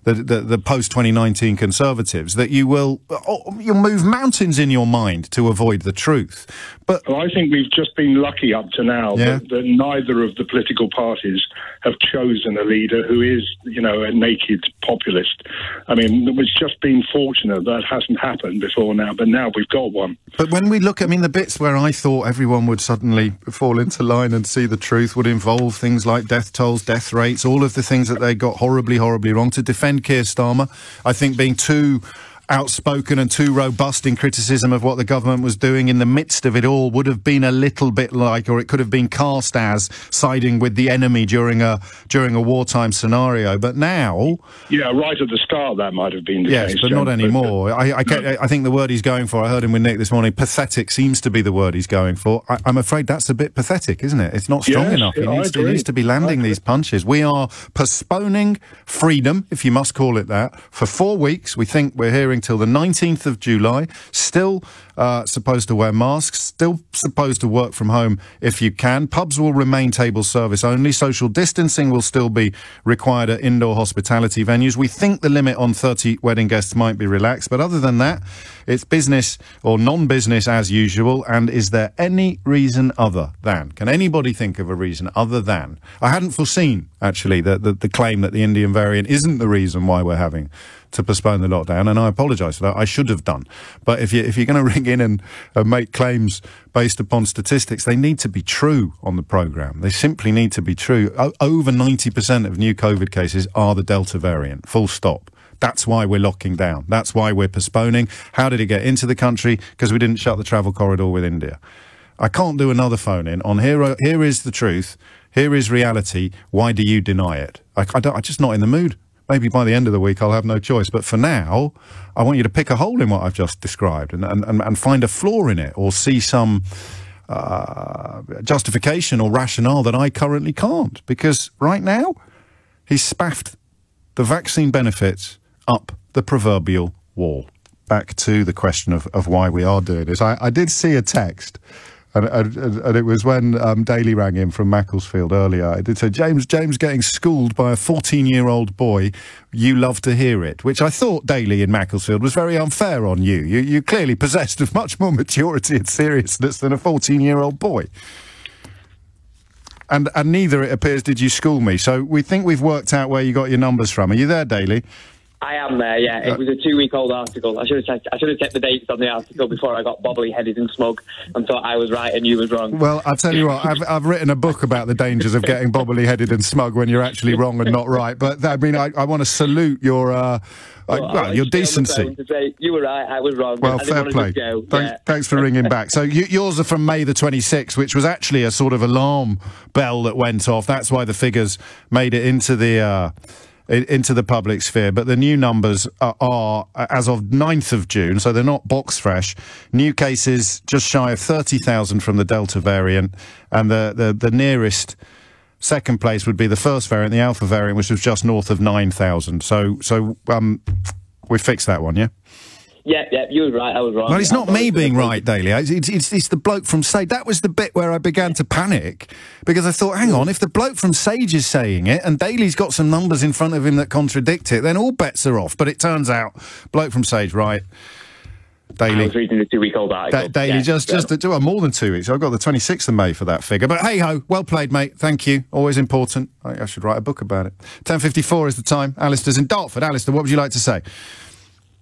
the post-2019 Conservatives, that you'll move mountains in your mind to avoid the truth. But well, I think we've just been lucky up to now that neither of the political parties have chosen a leader who is, you know, a naked populist. I mean, it's just been fortunate that hasn't happened before now, but now we've got one. But when we look, I mean, the bits where I thought everyone would suddenly fall into line and see the truth would involve things like death tolls, death rates, all of the things that they got horribly, horribly wrong. To defend Keir Starmer, I think being too outspoken and too robust in criticism of what the government was doing in the midst of it all would have been a little bit like, or it could have been cast as siding with the enemy during a wartime scenario. But now, yeah, right at the start that might have been the case. Yes, but not anymore. I think the word he's going for, I heard him with Nick this morning, pathetic seems to be the word he's going for. I'm afraid that's a bit pathetic, isn't it? It's not strong enough. He needs to be landing these punches. We are postponing freedom, if you must call it that, for 4 weeks. We think we're hearing till the 19th of July, still supposed to wear masks, still supposed to work from home if you can. Pubs will remain table service only. Social distancing will still be required at indoor hospitality venues. We think the limit on 30 wedding guests might be relaxed, but other than that, it's business or non-business as usual. And is there any reason other than? Can anybody think of a reason other than? I hadn't foreseen, actually, the claim that the Indian variant isn't the reason why we're having to postpone the lockdown, and I apologise for that. I should have done. But if you're going to ring in and make claims based upon statistics, they need to be true on the programme. They simply need to be true. Over 90% of new COVID cases are the Delta variant, full stop. That's why we're locking down. That's why we're postponing. How did it get into the country? Because we didn't shut the travel corridor with India. I can't do another phone in on here is the truth, here is reality, why do you deny it? I'm just not in the mood. Maybe by the end of the week I'll have no choice. But for now, I want you to pick a hole in what I've just described and find a flaw in it or see some justification or rationale that I currently can't. Because right now, he's spaffed the vaccine benefits up the proverbial wall. Back to the question of why we are doing this. I did see a text. And it was when Daly rang in from Macclesfield earlier. It did say, James getting schooled by a 14-year-old boy. You love to hear it. Which I thought, Daly in Macclesfield, was very unfair on you. You clearly possessed of much more maturity and seriousness than a 14-year-old boy. And neither, it appears, did you school me. So we think we've worked out where you got your numbers from. Are you there, Daly? I am there, yeah. It was a 2-week-old article. I should have checked the dates on the article before I got bobbly-headed and smug and thought I was right and you was wrong. Well, I'll tell you what, I've written a book about the dangers of getting bobbly-headed and smug when you're actually wrong and not right. But, I mean, I want to salute your your decency. To say, you were right, I was wrong. Well, fair play. Thanks for ringing back. So yours are from May the 26th, which was actually a sort of alarm bell that went off. That's why the figures made it into the public sphere. But the new numbers are as of 9th of June, so they're not box fresh. New cases just shy of 30,000 from the Delta variant, and the nearest second place would be the first variant, the Alpha variant, which was just north of 9,000. So We fixed that one, yeah? Yeah, you were right, I was wrong. Well, it's not me being right, Daly. It's the bloke from Sage. That was the bit where I began to panic, because I thought, hang on, if the bloke from Sage is saying it, and Daly's got some numbers in front of him that contradict it, then all bets are off. But it turns out, bloke from Sage, right. Daily. I was reading the 2-week-old article. Daily, more than 2 weeks. I've got the 26th of May for that figure. But hey-ho, well played, mate. Thank you. Always important. I should write a book about it. 10:54 is the time. Alistair's in Dartford. Alistair, what would you like to say?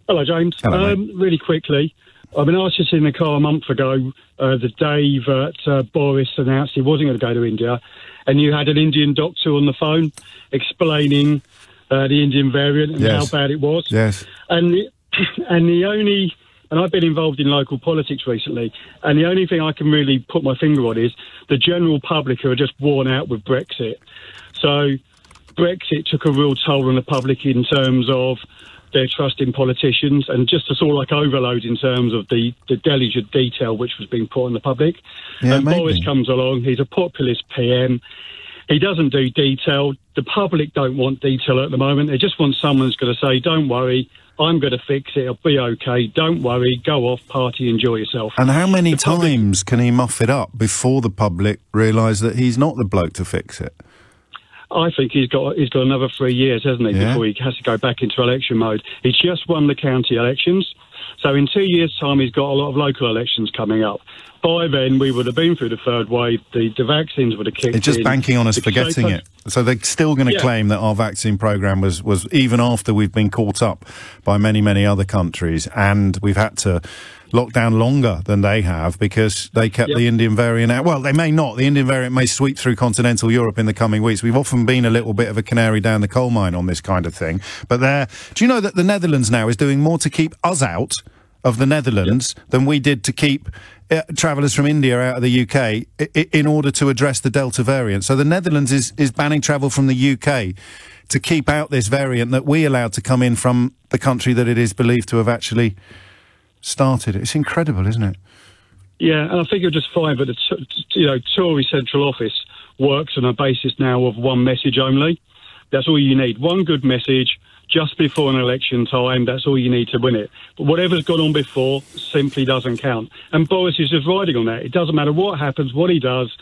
Hello, James. Hello, really quickly, I mean, I was just in the car a month ago, the day that Boris announced he wasn't going to go to India, and you had an Indian doctor on the phone explaining the Indian variant and how bad it was. Yes. And I've been involved in local politics recently, and the only thing I can really put my finger on is the general public who are just worn out with Brexit. So Brexit took a real toll on the public in terms of their trust in politicians, and just a sort of like overload in terms of the delicate detail which was being put on the public. Yeah, and Boris comes along, he's a populist PM. He doesn't do detail. The public don't want detail at the moment. They just want someone who's going to say, don't worry, I'm going to fix it, it'll be okay, don't worry, go off, party, enjoy yourself. And how many times can he muff it up before the public realise that he's not the bloke to fix it? I think he's got another 3 years, hasn't he, before he has to go back into election mode. He's just won the county elections, so in 2 years' time he's got a lot of local elections coming up. By then we would have been through the third wave, the vaccines would have kicked in. It's just banking on us forgetting it. So they're still going to claim that our vaccine programme was even after we've been caught up by many, many other countries, and we've had to lock down longer than they have because they kept the Indian variant out. Well, they may not. The Indian variant may sweep through continental Europe in the coming weeks. We've often been a little bit of a canary down the coal mine on this kind of thing. But do you know that the Netherlands now is doing more to keep us out of the Netherlands than we did to keep travellers from India out of the UK in order to address the Delta variant? So the Netherlands is banning travel from the UK to keep out this variant that we allowed to come in from the country that it is believed to have actually started. It's incredible, isn't it? Yeah, and I think you're just fine, but the Tory central office works on a basis now of one message only. That's all you need. One good message just before an election time. That's all you need to win it. But whatever's gone on before simply doesn't count. And Boris is just riding on that. It doesn't matter what happens, what he does.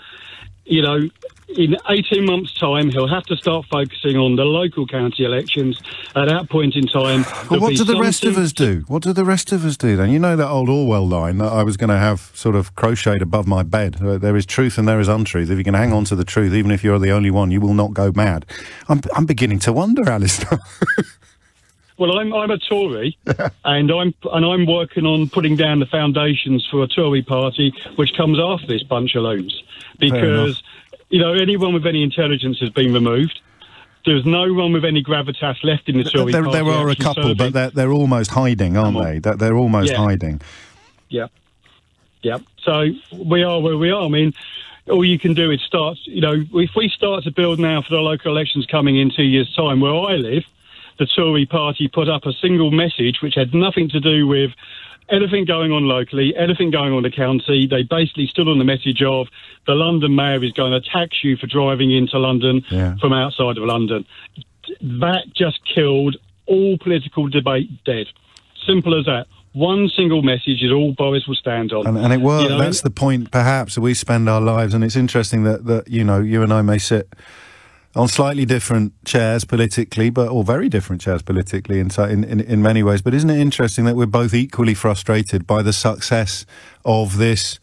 You know, in 18 months' time, he'll have to start focusing on the local county elections. At that point in time... Well, what do the rest of us do? What do the rest of us do, then? You know that old Orwell line that I was going to have sort of crocheted above my bed. There is truth and there is untruth. If you can hang on to the truth, even if you're the only one, you will not go mad. I'm beginning to wonder, Alistair. Well, I'm a Tory, and I'm working on putting down the foundations for a Tory party which comes after this bunch of loons. Because, anyone with any intelligence has been removed. There's no one with any gravitas left in the Tory party. There are a couple, but they're almost hiding, aren't they? They're almost hiding. Yeah. So we are where we are. I mean, all you can do is start, if we start to build now for the local elections coming in 2 years' time, where I live, the Tory party put up a single message which had nothing to do with anything going on locally, anything going on in the county. They basically stood on the message of the London mayor is going to tax you for driving into London from outside of London. That just killed all political debate dead. Simple as that. One single message is all Boris will stand on. And it worked. That's the point, perhaps, we spend our lives, and it's interesting that you and I may sit on slightly different chairs politically, or very different chairs politically in many ways. But isn't it interesting that we're both equally frustrated by the success of this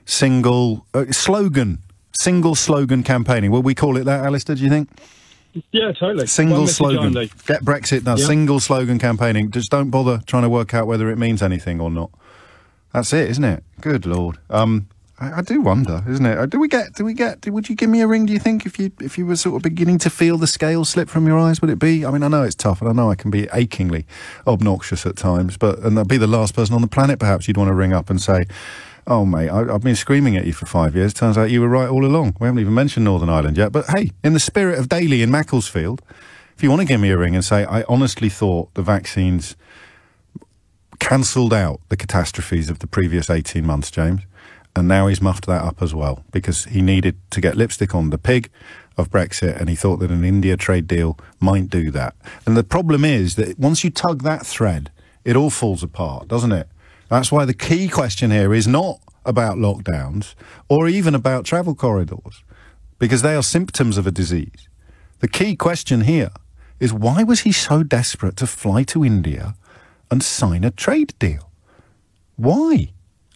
single slogan campaigning? Will we call it that, Alistair, do you think? Yeah, totally. Single slogan. Get Brexit done. Yep. Single slogan campaigning. Just don't bother trying to work out whether it means anything or not. That's it, isn't it? Good Lord. I do wonder, isn't it? Would you give me a ring, do you think, if you were sort of beginning to feel the scale slip from your eyes? Would it be? I mean, I know it's tough, and I know I can be achingly obnoxious at times, and I'd be the last person on the planet, perhaps, you'd want to ring up and say, oh, mate, I've been screaming at you for 5 years. Turns out you were right all along. We haven't even mentioned Northern Ireland yet. But, hey, in the spirit of Daly in Macclesfield, if you want to give me a ring and say, I honestly thought the vaccines cancelled out the catastrophes of the previous 18 months, James, And now he's muffed that up as well, because he needed to get lipstick on the pig of Brexit, and he thought that an India trade deal might do that. And the problem is that once you tug that thread, it all falls apart, doesn't it? That's why the key question here is not about lockdowns or even about travel corridors, because they are symptoms of a disease. The key question here is, why was he so desperate to fly to India and sign a trade deal? Why?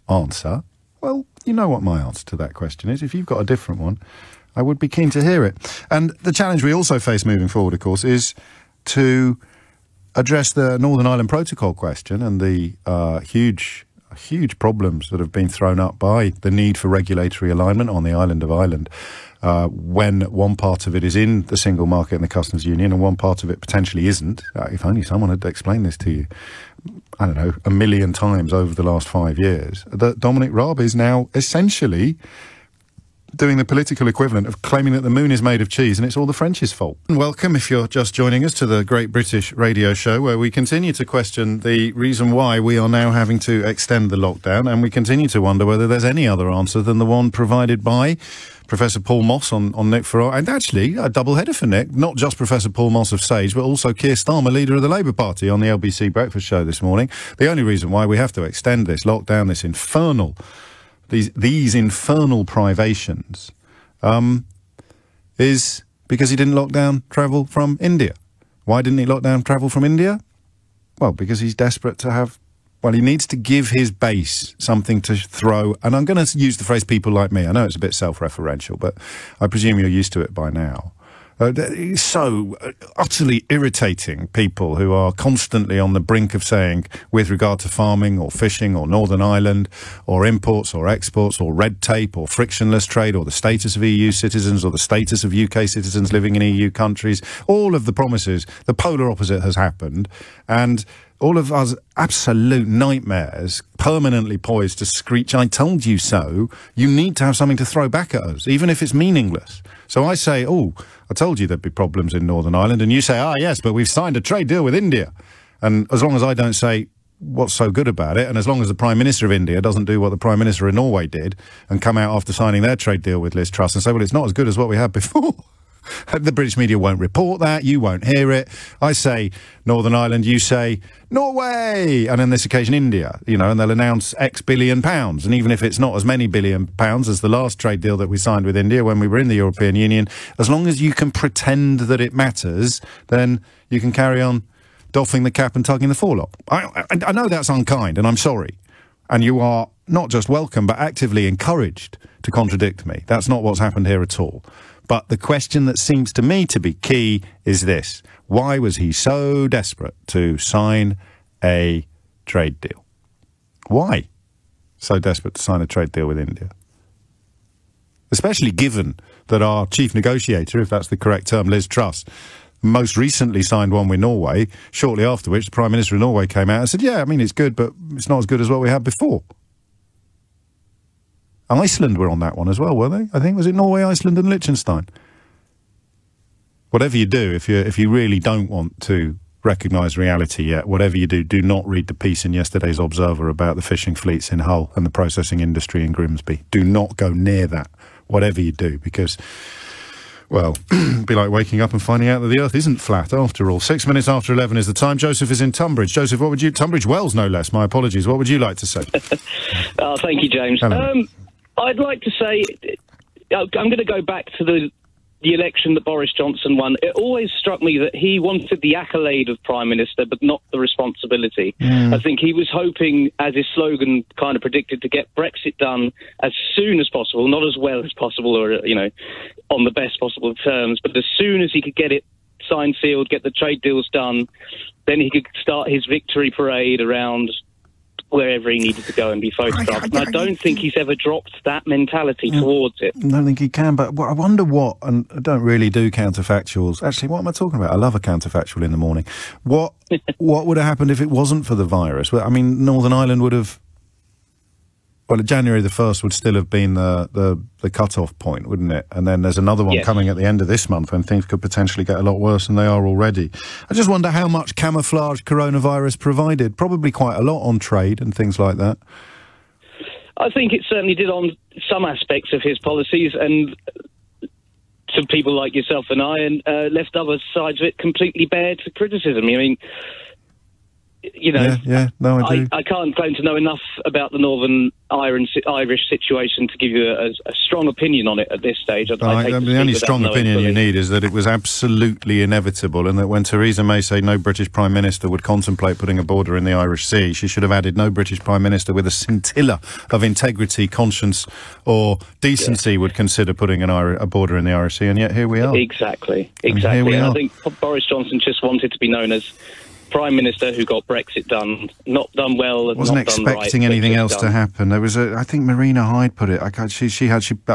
Answer, well, you know what my answer to that question is. If you've got a different one, I would be keen to hear it. And the challenge we also face moving forward, of course, is to address the Northern Ireland Protocol question and the huge problems that have been thrown up by the need for regulatory alignment on the island of Ireland, when one part of it is in the single market and the customs union and one part of it potentially isn't. If only someone had explained this to you, I don't know, 1 million times over the last 5 years, that Dominic Raab is now essentially doing the political equivalent of claiming that the moon is made of cheese and it's all the French's fault. Welcome, if you're just joining us, to the Great British Radio Show, where we continue to question the reason why we are now having to extend the lockdown, and we continue to wonder whether there's any other answer than the one provided by Professor Paul Moss on Nick Ferrari, and actually a double-header for Nick, not just Professor Paul Moss of Sage, but also Keir Starmer, leader of the Labour Party, on the LBC Breakfast Show this morning. The only reason why we have to extend this lockdown, this infernal, these infernal privations, is because he didn't lock down travel from India. Why didn't he lock down travel from India? Well, because he's desperate to have... Well, he needs to give his base something to throw, and I'm going to use the phrase people like me. I know it's a bit self-referential, but I presume you're used to it by now. It's so utterly irritating, people who are constantly on the brink of saying, with regard to farming or fishing or Northern Ireland or imports or exports or red tape or frictionless trade or the status of EU citizens or the status of UK citizens living in EU countries, all of the promises, the polar opposite has happened, and all of us absolute nightmares permanently poised to screech, I told you so. You need to have something to throw back at us, even if it's meaningless. So I say, oh, I told you there'd be problems in Northern Ireland, and you say, ah, yes, but we've signed a trade deal with India. And as long as I don't say what's so good about it, and as long as the Prime Minister of India doesn't do what the Prime Minister of Norway did and come out after signing their trade deal with Liz Truss and say, well, it's not as good as what we had before. The British media won't report that, you won't hear it. I say Northern Ireland, you say Norway, and on this occasion India, you know, and they'll announce X billion pounds. And even if it's not as many billion pounds as the last trade deal that we signed with India when we were in the European Union, as long as you can pretend that it matters, then you can carry on doffing the cap and tugging the forelock. I know that's unkind, and I'm sorry. And you are not just welcome, but actively encouraged to contradict me. That's not what's happened here at all. But the question that seems to me to be key is this. Why was he so desperate to sign a trade deal? Why so desperate to sign a trade deal with India? Especially given that our chief negotiator, if that's the correct term, Liz Truss, most recently signed one with Norway, shortly after which the Prime Minister of Norway came out and said, yeah, I mean, it's good, but it's not as good as what we had before. Iceland were on that one as well, were they? I think, was it Norway, Iceland and Liechtenstein? Whatever you do, if you really don't want to recognise reality yet, whatever you do, do not read the piece in yesterday's Observer about the fishing fleets in Hull and the processing industry in Grimsby. Do not go near that, whatever you do, because, well, it'd be like waking up and finding out that the earth isn't flat after all. 6 minutes after 11 is the time. Joseph is in Tunbridge. Joseph, what would you... Tunbridge Wells, no less. My apologies. What would you like to say? Oh, thank you, James. I'd like to say, I'm going to go back to the election that Boris Johnson won. It always struck me that he wanted the accolade of Prime Minister, but not the responsibility. I think he was hoping, as his slogan kind of predicted, to get Brexit done as soon as possible, not as well as possible or, you know, on the best possible terms, but as soon as he could get it signed, sealed, get the trade deals done, then he could start his victory parade around wherever he needed to go and be photographed. And I don't think he's ever dropped that mentality towards it. I don't think he can, but I wonder what, and I don't really do counterfactuals. Actually, what am I talking about? I love a counterfactual in the morning. What would have happened if it wasn't for the virus? Well, I mean, Northern Ireland would have... Well, January the 1st would still have been the cut-off point, wouldn't it? And then there's another one coming at the end of this month when things could potentially get a lot worse than they are already. I just wonder how much camouflage coronavirus provided. Probably quite a lot on trade and things like that. I think it certainly did on some aspects of his policies, and to people like yourself and I, and left other sides of it completely bare to criticism. I mean, you know, no, I do. I can't claim to know enough about the Northern Irish situation to give you a strong opinion on it at this stage. The only strong opinion you need is that it was absolutely inevitable, and that when Theresa May said no British Prime Minister would contemplate putting a border in the Irish Sea, she should have added no British Prime Minister with a scintilla of integrity, conscience or decency would consider putting a border in the Irish Sea, and yet here we are. Exactly. And I think Boris Johnson just wanted to be known as Prime Minister who got Brexit done, not done well, wasn't not expecting done right, anything else to happen. There was I think Marina Hyde put it. I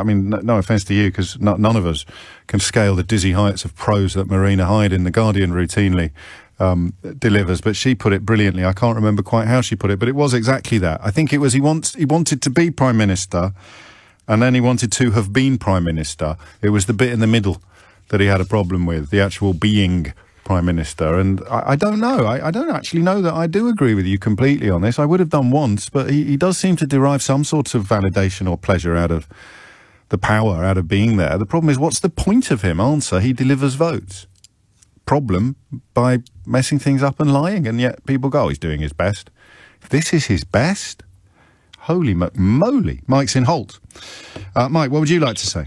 mean, no offence to you, because none of us can scale the dizzy heights of prose that Marina Hyde in The Guardian routinely delivers, but she put it brilliantly. I can't remember quite how she put it, but it was exactly that. I think it was he wanted to be Prime Minister, and then he wanted to have been Prime Minister. It was the bit in the middle that he had a problem with, the actual being Prime Minister, and I don't know. I don't actually know that I do agree with you completely on this. I would have done once, but he does seem to derive some sort of validation or pleasure out of the power, out of being there. The problem is, what's the point of him? Answer, he delivers votes. Problem, by messing things up and lying, and yet people go, oh, he's doing his best. If this is his best, holy moly. Mike's in Holt. Mike, what would you like to say?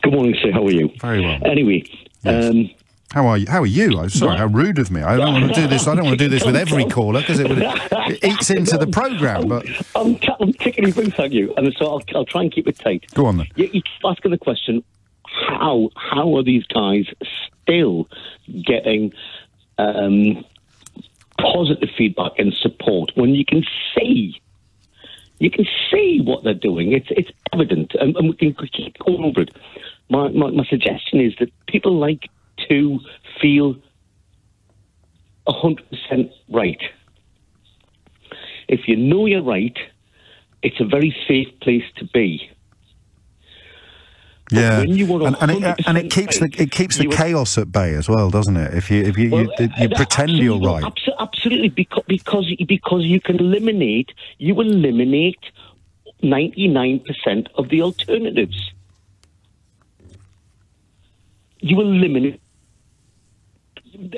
Good morning, sir. How are you? Very well. Anyway, yes. How are you? I'm sorry, how rude of me. I don't want to do this. I don't want to do this with every caller, because it eats into the programme. But I'm kicking your boots on you, and so I'll try and keep it tight. Go on then. You keep asking the question: how are these guys still getting positive feedback and support when you can see what they're doing? It's evident, and we can keep going over it. My suggestion is that people like to feel 100% right. If you know you're right, it's a very safe place to be. Yeah, and it keeps the chaos at bay as well, doesn't it? If you pretend you're right, absolutely, because you can eliminate 99% of the alternatives. You eliminate.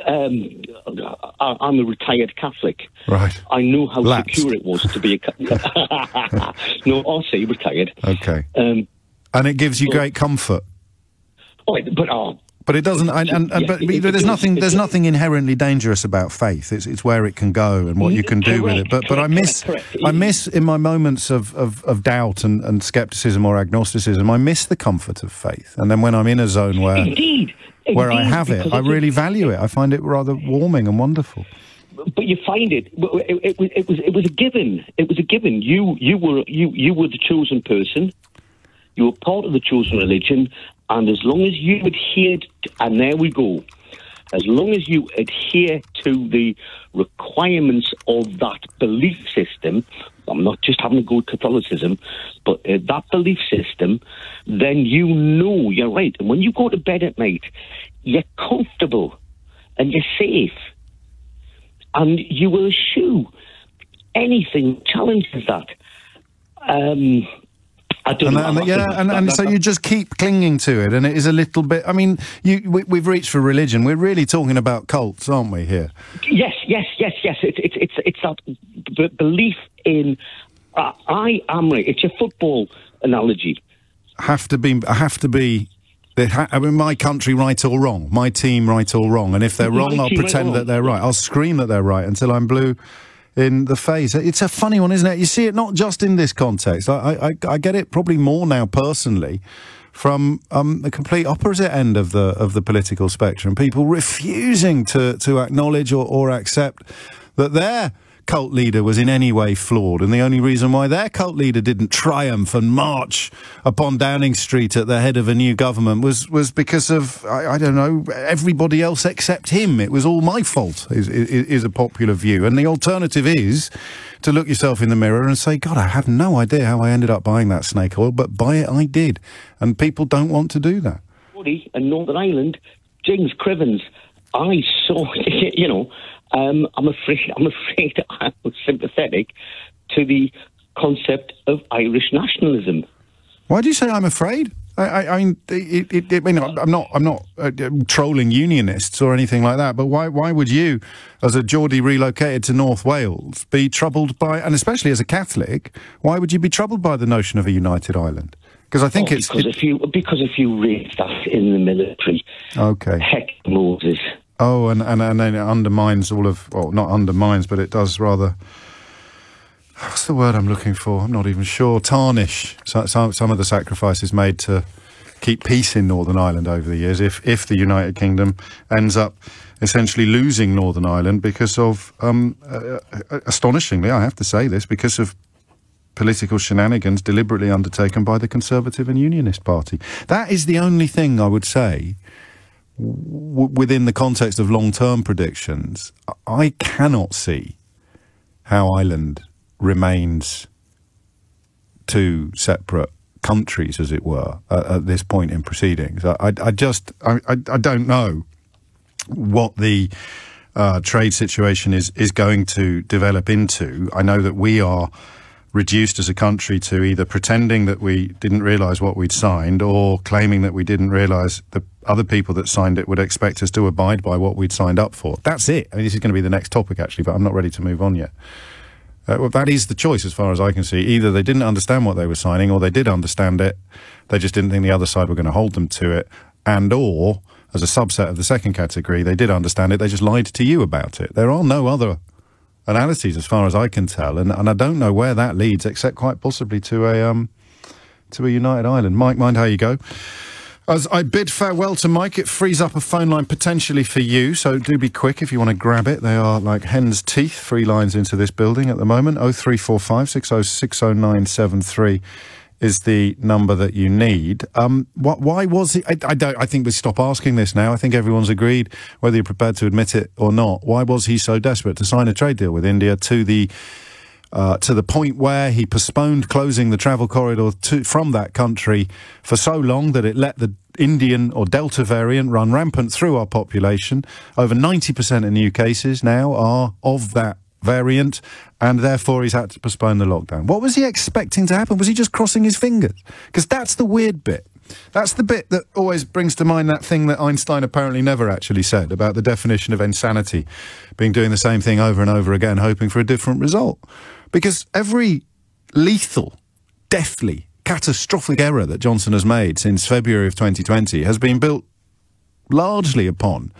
I'm a retired Catholic. Right. I know how Lapsed. secure it was to be no, I'll say retired. Okay. And it gives you great comfort. But it doesn't. There's nothing inherently dangerous about faith. It's where it can go and what you can do with it. But I miss in my moments of doubt and scepticism or agnosticism, I miss the comfort of faith. And then when I'm in a zone where I have it, I really value it. I find it rather warming and wonderful. But you find it was a given. It was a given. You were the chosen person. You were part of the chosen religion, and as long as you adhered, and there we go, as long as you adhere to the requirements of that belief system, I'm not just having to go to Catholicism, but that belief system, then you know you're right. And when you go to bed at night, you're comfortable and you're safe, and you will eschew anything that challenges that. I don't know. So you just keep clinging to it, and it is a little bit. I mean, we've reached for religion. We're really talking about cults, aren't we? Here. Yes. It's that belief in I am right. It's your football analogy. Have to be. I mean, my country right or wrong, my team right or wrong, and if they're wrong, I'll pretend that they're right. I'll scream that they're right until I'm blue in the face. It's a funny one, isn't it? You see it not just in this context. I get it probably more now personally from the complete opposite end of the political spectrum. People refusing to acknowledge or accept that their cult leader was in any way flawed, and the only reason why their cult leader didn't triumph and march upon Downing Street at the head of a new government was because of, I don't know, everybody else except him. It was all my fault, is a popular view. And the alternative is to look yourself in the mirror and say, God, I have no idea how I ended up buying that snake oil, but buy it I did. And people don't want to do that. And Northern Ireland, James Crivens, I saw, I'm afraid I was sympathetic to the concept of Irish nationalism. Why do you say I'm afraid? I mean, I'm not trolling unionists or anything like that. But why would you, as a Geordie relocated to North Wales, be troubled by, and especially as a Catholic, why would you be troubled by the notion of a united Ireland? Because I think because if you raise that in the military, okay, heck, Moses. Oh, and then it undermines all of, well, not undermines, but it does rather. What's the word I'm looking for? I'm not even sure. Tarnish some of the sacrifices made to keep peace in Northern Ireland over the years. If the United Kingdom ends up essentially losing Northern Ireland because of, astonishingly, I have to say this, because of political shenanigans deliberately undertaken by the Conservative and Unionist Party. That is the only thing I would say within the context of long-term predictions. I cannot see how Ireland remains two separate countries, as it were, at this point in proceedings. I don't know what the trade situation is going to develop into. I know that we are reduced as a country to either pretending that we didn't realise what we'd signed or claiming that we didn't realise the other people that signed it would expect us to abide by what we'd signed up for. That's it. I mean, this is going to be the next topic, actually, but I'm not ready to move on yet. Well, that is the choice as far as I can see. Either they didn't understand what they were signing, or they did understand it, they just didn't think the other side were going to hold them to it, and or, as a subset of the second category, they did understand it, they just lied to you about it. There are no other analyses as far as I can tell, and I don't know where that leads, except quite possibly to a united Ireland. Mike, mind how you go. As I bid farewell to Mike, it frees up a phone line potentially for you, so do be quick if you want to grab it. They are like hen's teeth, 3 lines into this building at the moment. 0345 6060973 is the number that you need. Why was he... I think we stop asking this now. I think everyone's agreed, whether you're prepared to admit it or not. Why was he so desperate to sign a trade deal with India to the point where he postponed closing the travel corridor from that country for so long that it let the Indian or Delta variant run rampant through our population? Over 90% of new cases now are of that variant, and therefore he's had to postpone the lockdown. What was he expecting to happen? Was he just crossing his fingers? Because that's the weird bit. That's the bit that always brings to mind that thing that Einstein apparently never actually said about the definition of insanity being doing the same thing over and over again, hoping for a different result. Because every lethal, deathly, catastrophic error that Johnson has made since February of 2020 has been built largely upon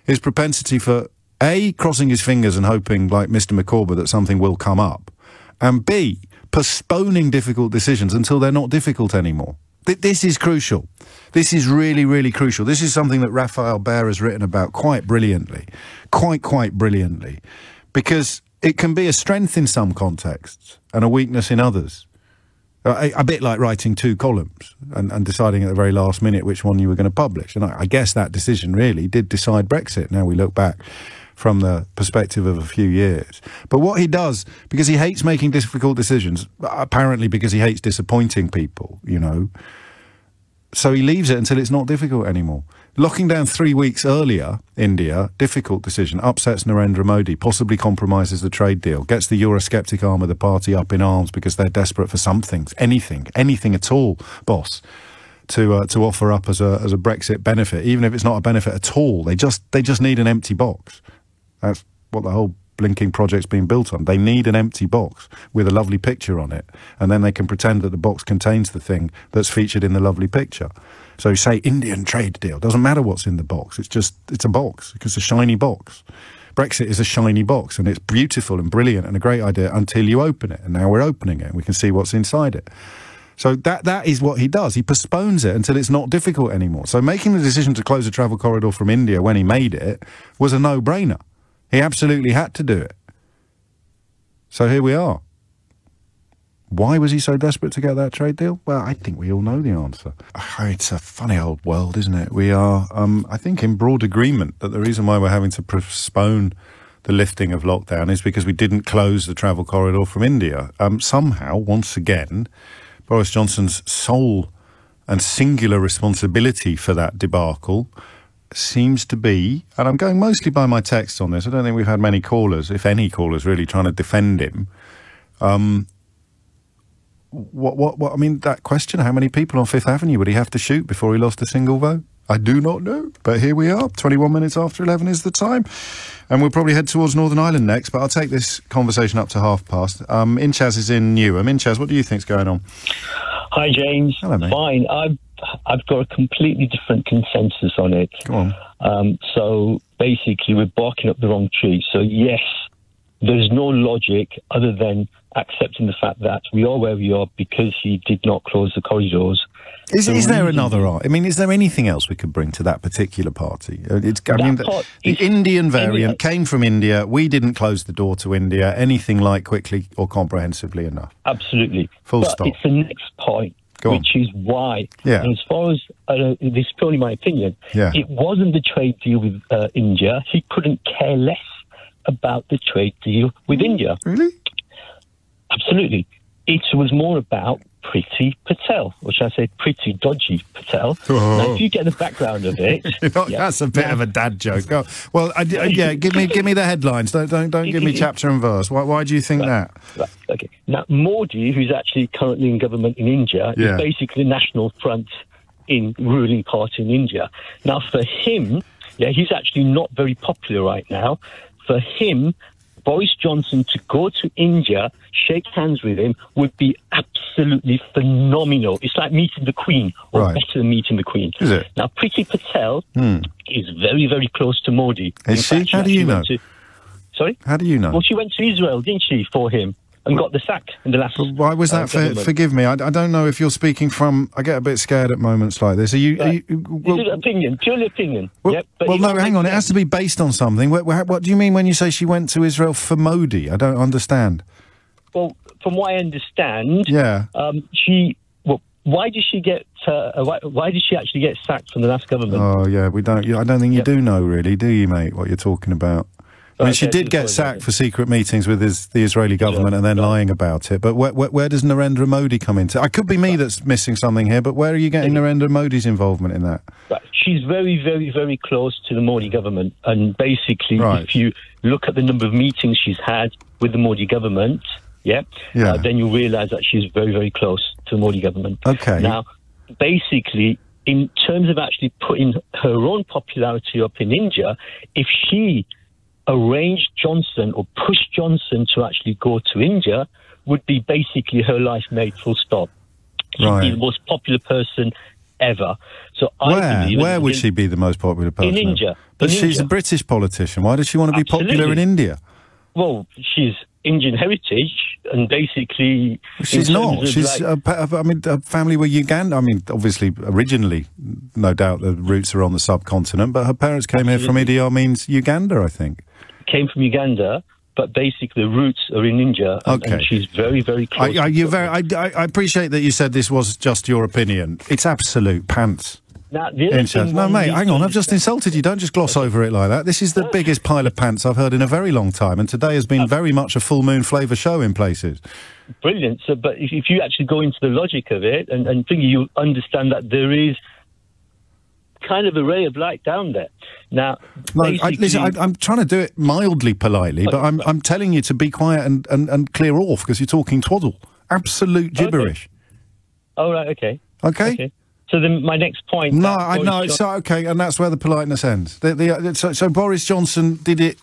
his propensity for A, crossing his fingers and hoping, like Mr. McCorber, that something will come up, and B, postponing difficult decisions until they're not difficult anymore. This is crucial. This is really, really crucial. This is something that Raphael Baer has written about quite brilliantly, quite brilliantly, because it can be a strength in some contexts and a weakness in others. A bit like writing 2 columns and deciding at the very last minute which one you were going to publish. And I guess that decision really did decide Brexit. Now we look back from the perspective of a few years. But what he does, because he hates making difficult decisions, apparently because he hates disappointing people, you know, so he leaves it until it's not difficult anymore. Locking down 3 weeks earlier, India, difficult decision, upsets Narendra Modi, possibly compromises the trade deal, gets the Eurosceptic arm of the party up in arms because they're desperate for something, anything at all, boss, to offer up as a Brexit benefit, even if it's not a benefit at all. They just need an empty box. That's what the whole blinking project's been built on. They need an empty box with a lovely picture on it, and then they can pretend that the box contains the thing that's featured in the lovely picture. So say Indian trade deal, doesn't matter what's in the box, it's a box, it's a shiny box. Brexit is a shiny box, and it's beautiful and brilliant and a great idea until you open it, and now we're opening it and we can see what's inside it. So that is what he does. He postpones it until it's not difficult anymore. So making the decision to close a travel corridor from India when he made it was a no-brainer. He absolutely had to do it. So here we are. Why was he so desperate to get that trade deal? Well, I think we all know the answer. It's a funny old world, isn't it? We are, I think, in broad agreement that the reason why we're having to postpone the lifting of lockdown is because we didn't close the travel corridor from India. Somehow, once again, Boris Johnson's sole and singular responsibility for that debacle seems to be, and I'm going mostly by my texts on this, I don't think we've had many callers, if any callers really, trying to defend him, I mean, that question, how many people on Fifth Avenue would he have to shoot before he lost a single vote? I do not know, but here we are. 21 minutes after 11 is the time. And we'll probably head towards Northern Ireland next, but I'll take this conversation up to 5:30. Inchaz is in Newham. Inchaz, what do you think's going on? Hi, James. Hello, mate. Fine. I've got a completely different consensus on it. Go on. So basically, we're barking up the wrong tree. So yes, there's no logic other than accepting the fact that we are where we are because he did not close the corridors. Is there another art? I mean, is there anything else we could bring to that particular party? The Indian variant came from India. We didn't close the door to India anything like quickly or comprehensively enough. Absolutely. Full stop. It's the next point, which is why. Yeah. And as far as this is purely my opinion, yeah. It wasn't the trade deal with India. He couldn't care less about the trade deal with India. Really? Absolutely. It was more about Priti Patel, which I say pretty dodgy Patel. Oh. Now, if you get the background of it, that's a bit of a dad joke. Well, give me the headlines. Don't give me chapter and verse. Why do you think that? Right. Okay. Now, Modi, who's actually currently in government in India, is basically the National Front in ruling party in India. Now, for him, he's actually not very popular right now. For him, Boris Johnson to go to India, shake hands with him, would be absolutely phenomenal. It's like meeting the Queen, or better than meeting the Queen. Is it? Now, Priti Patel is very, very close to Modi. Is she? How do you know? Sorry? How do you know? Well, she went to Israel, didn't she, for him? And got the sack in the last... But why was that? Forgive me, I don't know if you're speaking from... I get a bit scared at moments like this. Are you... opinion, purely opinion. Well, no, hang on. It has to be based on something. What do you mean when you say she went to Israel for Modi? I don't understand. Well, from what I understand... Yeah. She... Well, why did she get... why did she actually get sacked from the last government? Oh, yeah, we don't... I don't think you do know, really, do you, mate, what you're talking about? I mean, she did get sacked for secret meetings with the Israeli government and then lying about it. But where does Narendra Modi come into? I could be me that's missing something here, but where are you getting Narendra Modi's involvement in that? Right. She's very, very, very close to the Modi government. And basically, if you look at the number of meetings she's had with the Modi government, then you realise that she's very, very close to the Modi government. Okay. Now, basically, in terms of actually putting her own popularity up in India, if she arranged Johnson or pushed Johnson to actually go to India, would be basically her life made, full stop. She'd be the most popular person ever. So where would she be the most popular person? In India. But she's a British politician. Why does she want to be popular in India? Well, she's Indian heritage, and basically... She's not. She's, her family were Uganda. I mean, obviously, originally, no doubt the roots are on the subcontinent, but her parents came here from Idi Amin's Uganda, I think. Came from Uganda, but basically the roots are in India, and she's very, very close. I appreciate that you said this was just your opinion. It's absolute pants. Now, no, mate, hang on. I've just insulted you. Don't just gloss over it like that. This is the biggest pile of pants I've heard in a very long time, and today has been very much a full moon flavour show in places. Brilliant. So, but if you actually go into the logic of it and think, you understand that there is kind of a ray of light down there. Now, listen, I'm trying to do it mildly politely, but I'm telling you to be quiet and clear off because you're talking twaddle. Absolute gibberish. Oh, right, okay. Okay. So then my next point... No, it's okay, and that's where the politeness ends. So Boris Johnson did it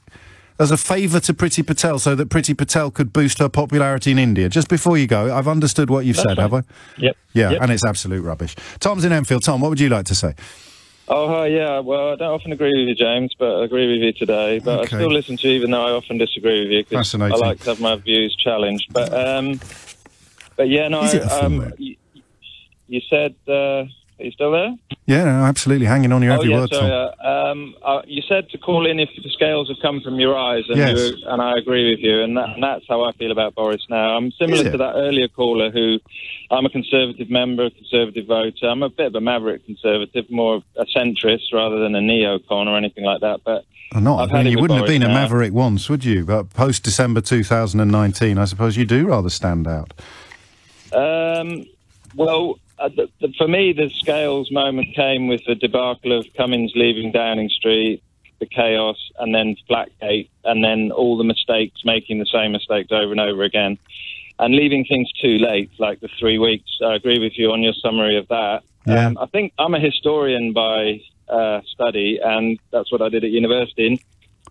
as a favour to Priti Patel so that Priti Patel could boost her popularity in India. Just before you go, I've understood what you've said, have I? Yep. Yeah, and it's absolute rubbish. Tom's in Enfield. Tom, what would you like to say? Oh, hi, yeah. Well, I don't often agree with you, James, but I agree with you today. But I still listen to you, even though I often disagree with you, because I like to have my views challenged. But yeah, no, you said... are you still there? Yeah, no, absolutely. Hanging on your every word, Tom. You said to call in if the scales have come from your eyes, and I agree with you, and that's how I feel about Boris now. I'm similar to that earlier caller who... I'm a Conservative member, a Conservative voter. I'm a bit of a maverick Conservative, more a centrist rather than a neocon or anything like that. But you wouldn't have been a maverick once, would you? But post-December 2019, I suppose you do rather stand out. Well... for me, the scales moment came with the debacle of Cummings leaving Downing Street, the chaos, and then Blackgate, and then all the mistakes, making the same mistakes over and over again. and leaving things too late, like the 3 weeks. I agree with you on your summary of that. Yeah. I think I'm a historian by study, and that's what I did at university. And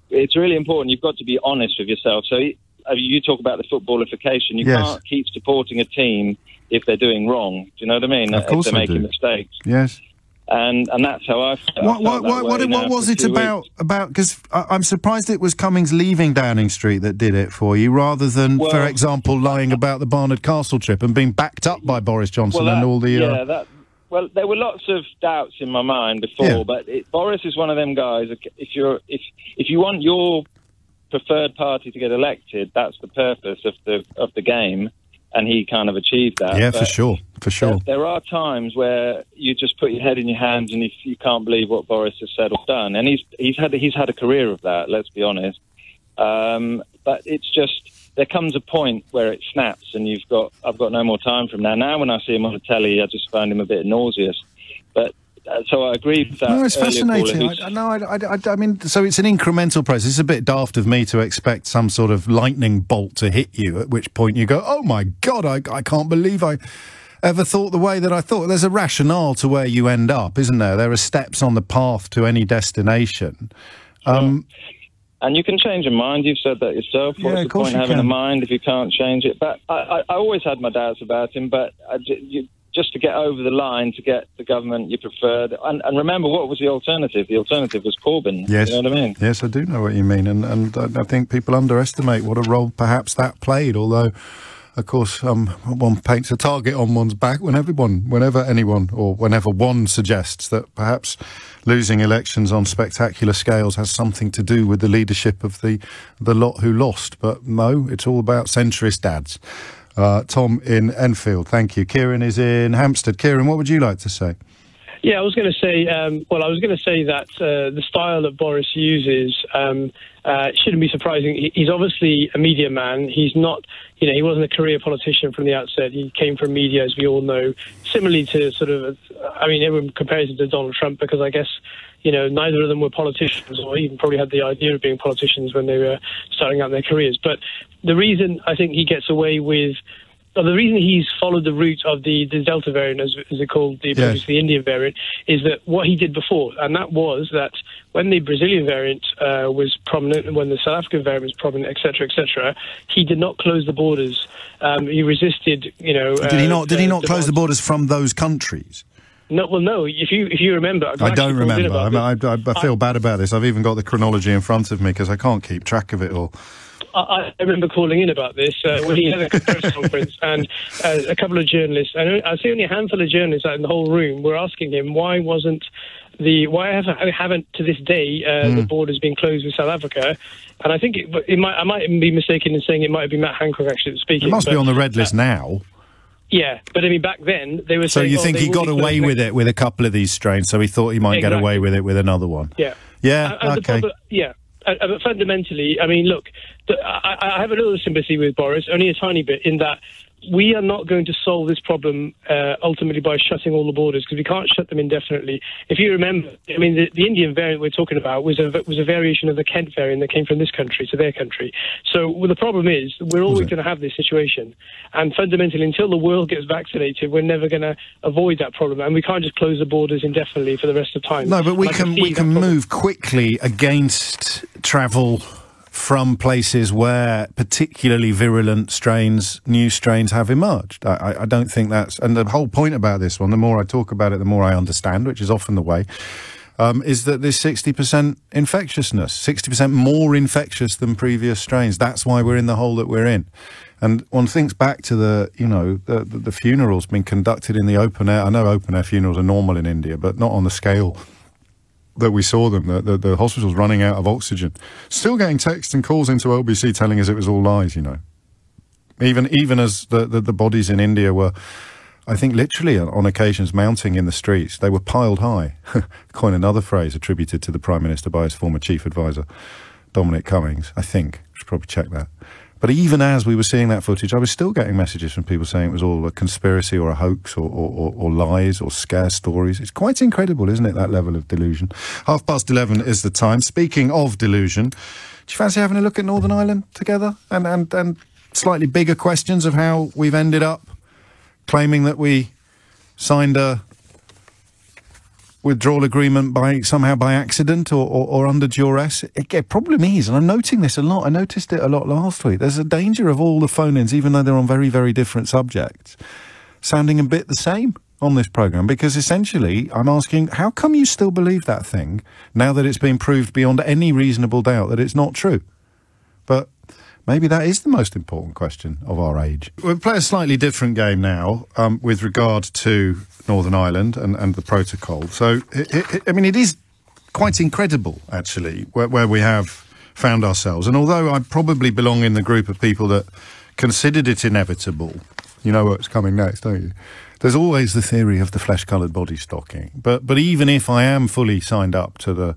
it's really important. You've got to be honest with yourself. So you talk about the footballification. You can't keep supporting a team if they're doing wrong. Do you know what I mean? Of course if they're I making do. mistakes. Yes. And that's how I felt. What was it about? Because I'm surprised it was Cummings leaving Downing Street that did it for you, rather than, for example, lying about the Barnard Castle trip and being backed up by Boris Johnson and all the. Well, there were lots of doubts in my mind before, but Boris is one of them guys. If you want your preferred party to get elected, that's the purpose of the game, and he kind of achieved that. Yeah, but for sure. There are times where you just put your head in your hands and you can't believe what Boris has said or done, and he's had a career of that. Let's be honest. But it's just, there comes a point where it snaps, and I've got no more time from now. Now, when I see him on the telly, I just find him a bit nauseous. But so I agree with that. No, it's fascinating. I mean, so it's an incremental process. It's a bit daft of me to expect some sort of lightning bolt to hit you, at which point you go, oh my God, I can't believe I ever thought the way that I thought. There's a rationale to where you end up, isn't there? There are steps on the path to any destination. Sure. And you can change your mind. You've said that yourself. What's the point having a mind if you can't change it? But I always had my doubts about him, but just to get over the line, to get the government you preferred. And remember, what was the alternative? The alternative was Corbyn. Yes. You know what I mean? Yes, I do know what you mean. And I think people underestimate what a role perhaps that played, although, of course, one paints a target on one's back whenever one suggests that perhaps losing elections on spectacular scales has something to do with the leadership of the lot who lost. But no, it's all about centrist dads. Tom in Enfield, thank you. Kieran is in Hampstead. Kieran, what would you like to say? Yeah, I was going to say, that the style that Boris uses shouldn't be surprising. He's obviously a media man. He's not, he wasn't a career politician from the outset. He came from media, as we all know. Similarly to everyone compares him to Donald Trump because I guess, neither of them were politicians or even probably had the idea of being politicians when they were starting out their careers. But the reason I think he gets away with, the reason he's followed the route of the Delta variant, as they called the Indian variant, is that what he did before, and that was that when the Brazilian variant was prominent and when the South African variant was prominent, etc., he did not close the borders. He resisted, Did he not close the borders from those countries? No, well, no. If you remember, I don't remember. I feel bad about this. I've even got the chronology in front of me because I can't keep track of it all. I remember calling in about this when he had a press conference, and a couple of journalists, I see only a handful of journalists in the whole room, were asking him why haven't to this day the borders been closed with South Africa? And I think I might be mistaken in saying it might have been Matt Hancock actually speaking. It must be on the red list now. Yeah, but I mean, back then they were saying... So you think he got away with it with a couple of these strains, so he thought he might get away with it with another one? Yeah. Yeah, okay. But fundamentally, I mean, look, I have a little sympathy with Boris, only a tiny bit, in that we are not going to solve this problem ultimately by shutting all the borders, because we can't shut them indefinitely. If you remember, I mean, the Indian variant we're talking about was a variation of the Kent variant that came from this country to their country. So the problem is we're always going to have this situation. And fundamentally, until the world gets vaccinated, we're never going to avoid that problem. And we can't just close the borders indefinitely for the rest of time. No, but we can move quickly against travel from places where particularly virulent new strains have emerged. I don't think that's... And the whole point about this one, the more I talk about it, the more I understand, which is often the way, is that there's 60% infectiousness, 60% more infectious than previous strains. That's why we're in the hole that we're in. And one thinks back to the funerals being conducted in the open air. I know open air funerals are normal in India, but not on the scale that we saw them, the hospitals running out of oxygen. Still getting texts and calls into LBC telling us it was all lies, Even as the bodies in India were, I think, literally on occasions mounting in the streets. They were piled high. Coin another phrase attributed to the Prime Minister by his former chief advisor, Dominic Cummings, I think. Should probably check that. But even as we were seeing that footage, I was still getting messages from people saying it was all a conspiracy or a hoax or lies or scare stories. It's quite incredible, isn't it, that level of delusion? 11:30 is the time. Speaking of delusion, do you fancy having a look at Northern Ireland together and slightly bigger questions of how we've ended up claiming that we signed a withdrawal agreement somehow by accident or under duress? Problem is, and I'm noting this a lot, I noticed it a lot last week, there's a danger of all the phone-ins, even though they're on very, very different subjects, sounding a bit the same on this programme, because essentially I'm asking, how come you still believe that thing now that it's been proved beyond any reasonable doubt that it's not true? But maybe that is the most important question of our age. We'll play a slightly different game now with regard to Northern Ireland and the protocol. So, it is quite incredible, actually, where we have found ourselves. And although I probably belong in the group of people that considered it inevitable, you know what's coming next, don't you? There's always the theory of the flesh-coloured body stocking. But even if I am fully signed up to the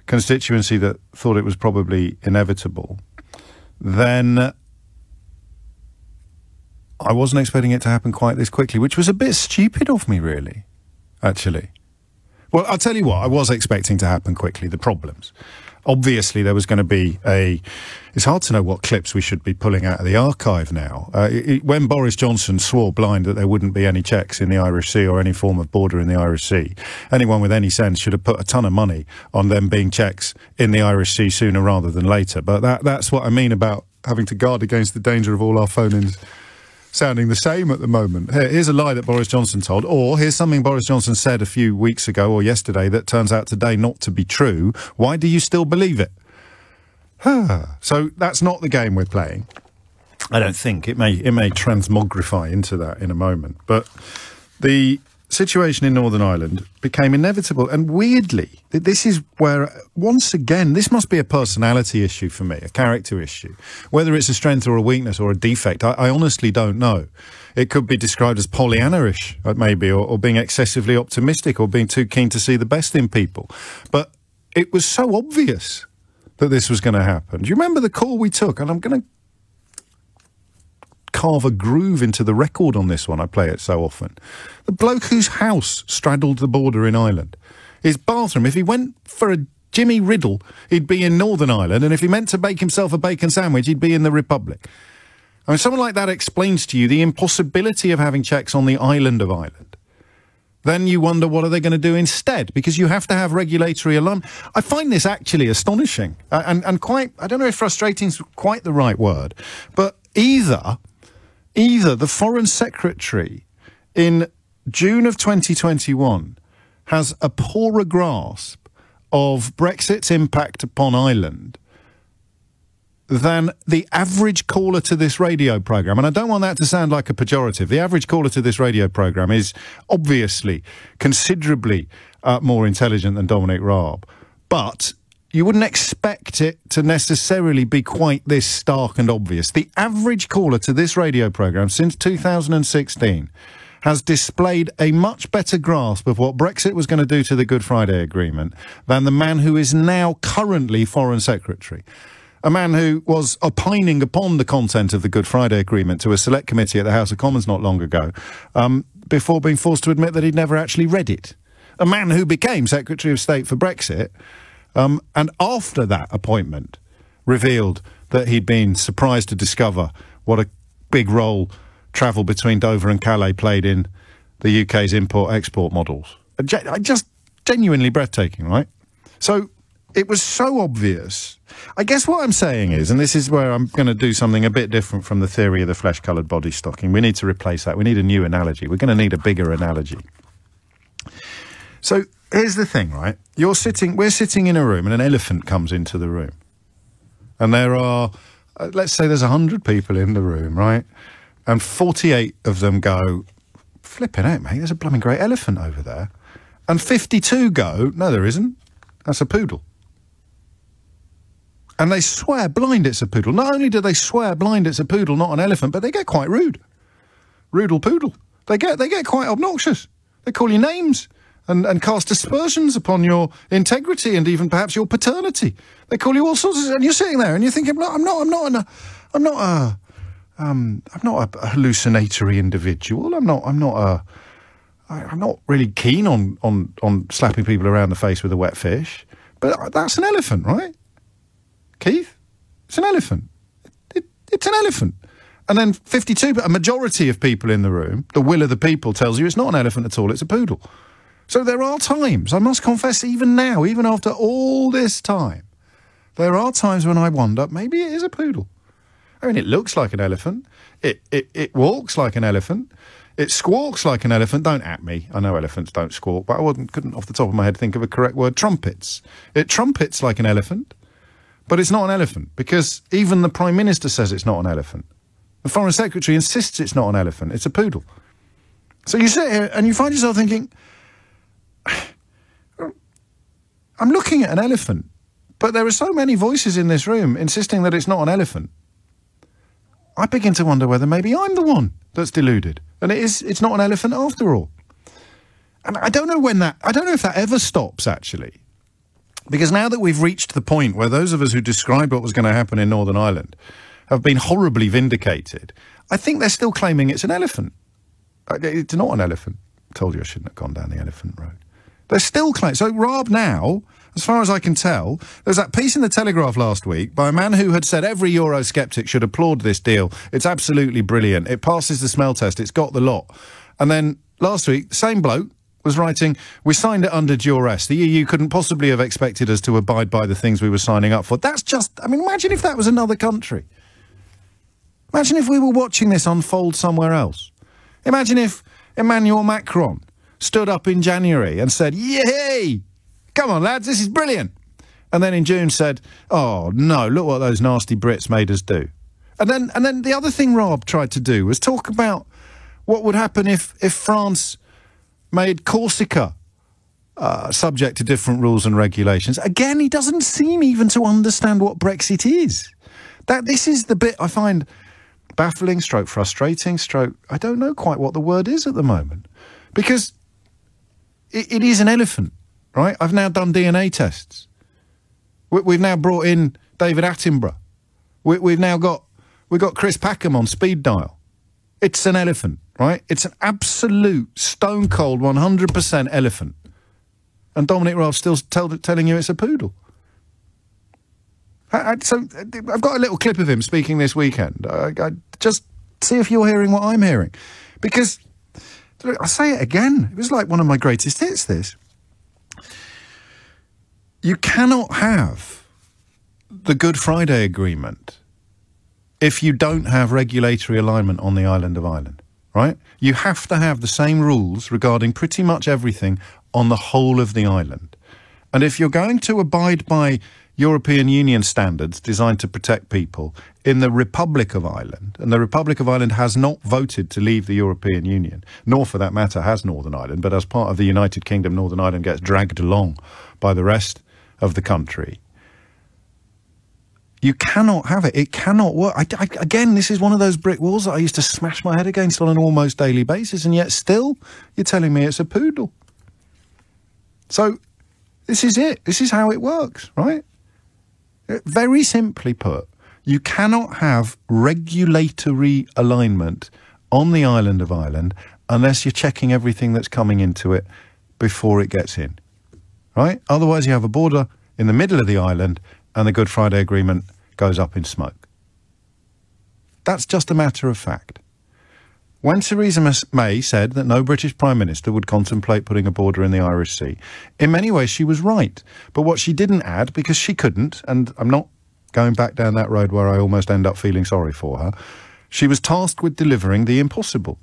constituency that thought it was probably inevitable, then I wasn't expecting it to happen quite this quickly, which was a bit stupid of me, really, actually. Well, I'll tell you what, I was expecting to happen quickly, the problems. Obviously, there was going to be it's hard to know what clips we should be pulling out of the archive now. When Boris Johnson swore blind that there wouldn't be any checks in the Irish Sea or any form of border in the Irish Sea, anyone with any sense should have put a ton of money on them being checks in the Irish Sea sooner rather than later. But that's what I mean about having to guard against the danger of all our phone-ins sounding the same at the moment. Here's a lie that Boris Johnson told, or here's something Boris Johnson said a few weeks ago or yesterday that turns out today not to be true. Why do you still believe it? So that's not the game we're playing. I don't think. It may transmogrify into that in a moment. But the situation in Northern Ireland became inevitable. And weirdly, this is where, once again, this must be a personality issue for me, a character issue. Whether it's a strength or a weakness or a defect, I honestly don't know. It could be described as Pollyanna-ish, maybe, or being excessively optimistic or being too keen to see the best in people. But it was so obvious that this was going to happen. Do you remember the call we took? And I'm going to carve a groove into the record on this one. I play it so often. The bloke whose house straddled the border in Ireland. His bathroom, if he went for a Jimmy Riddle, he'd be in Northern Ireland, and if he meant to bake himself a bacon sandwich, he'd be in the Republic. I mean, someone like that explains to you the impossibility of having checks on the island of Ireland. Then you wonder, what are they going to do instead? Because you have to have regulatory alarm. I find this actually astonishing and quite, I don't know if frustrating is quite the right word, but either the Foreign Secretary in June of 2021 has a poorer grasp of Brexit's impact upon Ireland than the average caller to this radio programme. And I don't want that to sound like a pejorative. The average caller to this radio programme is obviously considerably more intelligent than Dominic Raab. But you wouldn't expect it to necessarily be quite this stark and obvious. The average caller to this radio programme since 2016 has displayed a much better grasp of what Brexit was going to do to the Good Friday Agreement than the man who is now currently Foreign Secretary. A man who was opining upon the content of the Good Friday Agreement to a select committee at the House of Commons not long ago, before being forced to admit that he'd never actually read it. A man who became Secretary of State for Brexit, and after that appointment revealed that he'd been surprised to discover what a big role travel between Dover and Calais played in the UK's import-export models. Just genuinely breathtaking, right? So it was so obvious. I guess what I'm saying is, and this is where I'm going to do something a bit different from the theory of the flesh-coloured body stocking. We need to replace that. We need a new analogy. We're going to need a bigger analogy. So here's the thing, right? We're sitting in a room and an elephant comes into the room. And there are, let's say there's 100 people in the room, right? And 48 of them go, flipping out, mate, there's a blooming great elephant over there. And 52 go, no, there isn't. That's a poodle. And they swear blind it's a poodle. Not only do they swear blind it's a poodle, not an elephant, but they get quite rude. Rude poodle. They get quite obnoxious. They call you names and cast aspersions upon your integrity and even perhaps your paternity. They call you all sorts of, and you're sitting there and you're thinking, no, I'm not a hallucinatory individual. I'm not really keen on slapping people around the face with a wet fish. But that's an elephant, right? Keith? It's an elephant. It's an elephant. And then 52, but a majority of people in the room, the will of the people tells you it's not an elephant at all, it's a poodle. So there are times, I must confess, even now, even after all this time, there are times when I wonder, maybe it is a poodle. I mean, it looks like an elephant. It walks like an elephant. It squawks like an elephant. Don't at me. I know elephants don't squawk, but I couldn't off the top of my head think of a correct word. Trumpets. It trumpets like an elephant, but it's not an elephant because even the Prime Minister says it's not an elephant. The Foreign Secretary insists it's not an elephant. It's a poodle. So you sit here and you find yourself thinking, I'm looking at an elephant, but there are so many voices in this room insisting that it's not an elephant. I begin to wonder whether maybe I'm the one that's deluded. And it's not an elephant after all. And I don't know if that ever stops, actually. Because now that we've reached the point where those of us who described what was going to happen in Northern Ireland have been horribly vindicated, I think they're still claiming it's an elephant. It's not an elephant. I told you I shouldn't have gone down the elephant road. They're still claiming. So Raab now, as far as I can tell, there was that piece in the Telegraph last week by a man who had said every Eurosceptic should applaud this deal. It's absolutely brilliant. It passes the smell test. It's got the lot. And then last week, the same bloke was writing, we signed it under duress. The EU couldn't possibly have expected us to abide by the things we were signing up for. That's just, I mean, imagine if that was another country. Imagine if we were watching this unfold somewhere else. Imagine if Emmanuel Macron stood up in January and said, yay! Come on, lads, this is brilliant. And then in June said, oh, no, look what those nasty Brits made us do. And then the other thing Raab tried to do was talk about what would happen if France made Corsica subject to different rules and regulations. Again, he doesn't seem even to understand what Brexit is. This is the bit I find baffling, stroke frustrating, stroke... I don't know quite what the word is at the moment. Because it is an elephant. Right, I've now done DNA tests. We've now brought in David Attenborough. We've got Chris Packham on speed dial. It's an elephant, right? It's an absolute stone cold 100% elephant. And Dominic Raab's still telling you it's a poodle. So I've got a little clip of him speaking this weekend. I just see if you're hearing what I'm hearing, because I say it again. It was like one of my greatest hits. This. You cannot have the Good Friday Agreement if you don't have regulatory alignment on the island of Ireland, right? You have to have the same rules regarding pretty much everything on the whole of the island. And if you're going to abide by European Union standards designed to protect people in the Republic of Ireland, and the Republic of Ireland has not voted to leave the European Union, nor for that matter has Northern Ireland, but as part of the United Kingdom, Northern Ireland gets dragged along by the rest of the country. You cannot have it. It cannot work. Again, this is one of those brick walls that I used to smash my head against on an almost daily basis, and yet still you're telling me it's a poodle. So this is it. This is how it works, right? Very simply put, you cannot have regulatory alignment on the island of Ireland unless you're checking everything that's coming into it before it gets in. Right? Otherwise, you have a border in the middle of the island and the Good Friday Agreement goes up in smoke. That's just a matter of fact. When Theresa May said that no British Prime Minister would contemplate putting a border in the Irish Sea, in many ways she was right. But what she didn't add, because she couldn't, and I'm not going back down that road where I almost end up feeling sorry for her, she was tasked with delivering the impossible.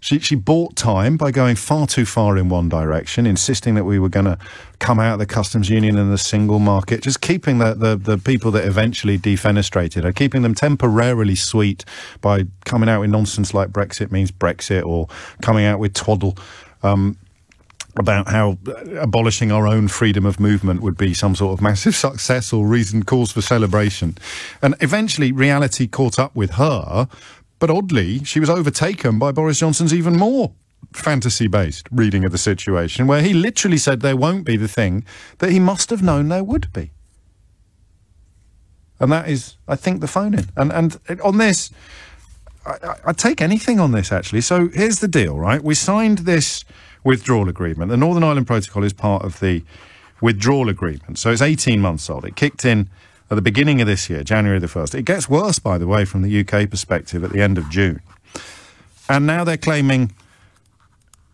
She bought time by going far too far in one direction, insisting that we were going to come out of the customs union and the single market, just keeping the people that eventually defenestrated her, keeping them temporarily sweet by coming out with nonsense like Brexit means Brexit, or coming out with twaddle about how abolishing our own freedom of movement would be some sort of massive success or cause for celebration. And eventually reality caught up with her. But oddly, she was overtaken by Boris Johnson's even more fantasy-based reading of the situation, where he literally said there won't be the thing that he must have known there would be. And that is, I think, the phone-in. And on this, I'd take anything on this, actually. So here's the deal, right? We signed this withdrawal agreement. The Northern Ireland Protocol is part of the withdrawal agreement. So it's 18 months old. It kicked in at the beginning of this year, January the 1st. It gets worse, by the way, from the UK perspective at the end of June. And now they're claiming...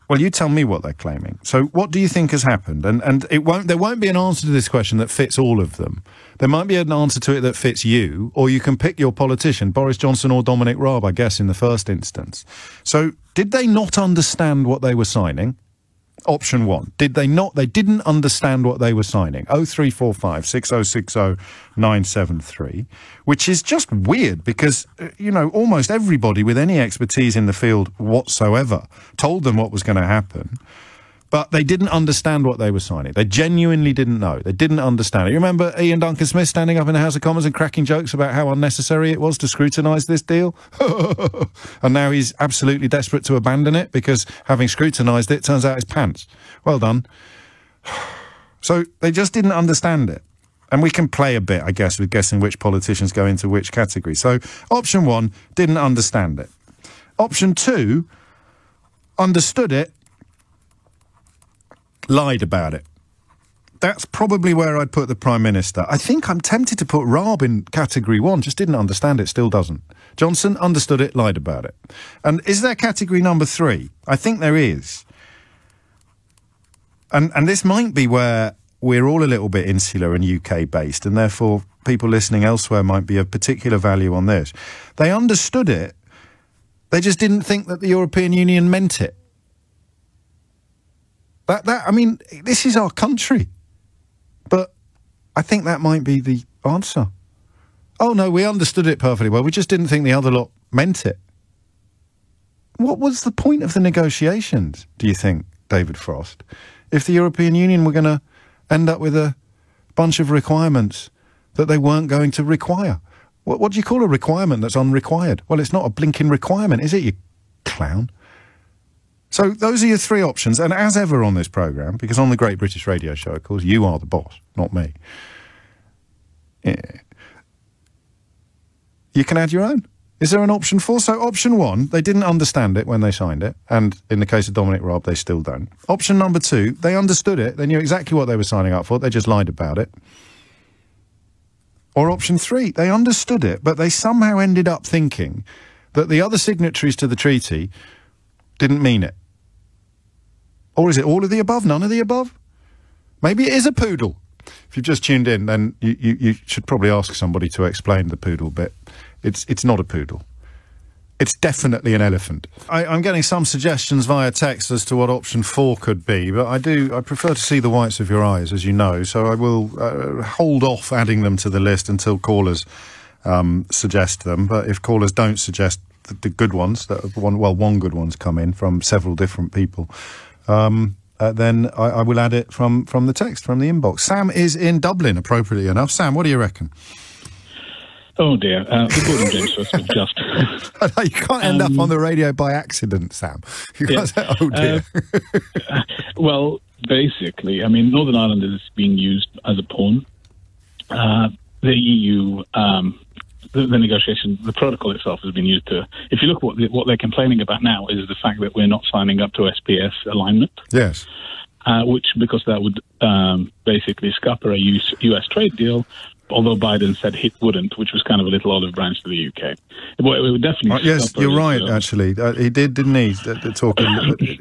Well, you tell me what they're claiming. So what do you think has happened? And there won't be an answer to this question that fits all of them. There might be an answer to it that fits you, or you can pick your politician, Boris Johnson or Dominic Raab, I guess, in the first instance. So did they not understand what they were signing? Option 1. Did they not? They didn't understand what they were signing. 0345 6060 973, which is just weird because, almost everybody with any expertise in the field whatsoever told them what was going to happen. But they didn't understand what they were signing. They genuinely didn't know. They didn't understand it. You remember Ian Duncan Smith standing up in the House of Commons and cracking jokes about how unnecessary it was to scrutinise this deal? And now he's absolutely desperate to abandon it because having scrutinised it, turns out it's pants. Well done. So they just didn't understand it. And we can play a bit, I guess, with guessing which politicians go into which category. So option 1, didn't understand it. Option 2, understood it, lied about it. That's probably where I'd put the Prime Minister. I think I'm tempted to put Raab in category 1, just didn't understand it, still doesn't. Johnson understood it, lied about it. And is there category number 3? I think there is. And this might be where we're all a little bit insular and UK-based, and therefore people listening elsewhere might be of particular value on this. They understood it, they just didn't think that the European Union meant it. I mean, this is our country. But I think that might be the answer. Oh, no, we understood it perfectly well. We just didn't think the other lot meant it. What was the point of the negotiations, do you think, David Frost, if the European Union were going to end up with a bunch of requirements that they weren't going to require? What do you call a requirement that's unrequired? Well, it's not a blinking requirement, is it, you clown? So those are your 3 options, and as ever on this programme, because on the Great British Radio Show, of course, you are the boss, not me. Yeah. You can add your own. Is there an option 4? So option 1, they didn't understand it when they signed it, and in the case of Dominic Raab, they still don't. Option number 2, they understood it, they knew exactly what they were signing up for, they just lied about it. Or option 3, they understood it, but they somehow ended up thinking that the other signatories to the treaty didn't mean it. Or is it all of the above, none of the above? Maybe it is a poodle. If you've just tuned in, then you should probably ask somebody to explain the poodle bit. It's not a poodle. It's definitely an elephant. I'm getting some suggestions via text as to what option 4 could be, but I prefer to see the whites of your eyes, as you know, so I will hold off adding them to the list until callers suggest them. But if callers don't suggest the good ones, one good one's come in from several different people, then I will add it from the text, from the inbox. Sam is in Dublin, appropriately enough. Sam, what do you reckon? Oh dear, good morning, James. Just you can't end up on the radio by accident, Sam. Oh dear. Well, basically, I mean, Northern Ireland is being used as a pawn. The EU, the negotiation, the protocol itself has been used to. If you look at what they're complaining about now is the fact that we're not signing up to SPS alignment. Yes. Which, because that would basically scupper a US trade deal. Although Biden said he wouldn't, which was kind of a little olive branch to the UK. It would definitely... yes, you're right, actually. He did, didn't he?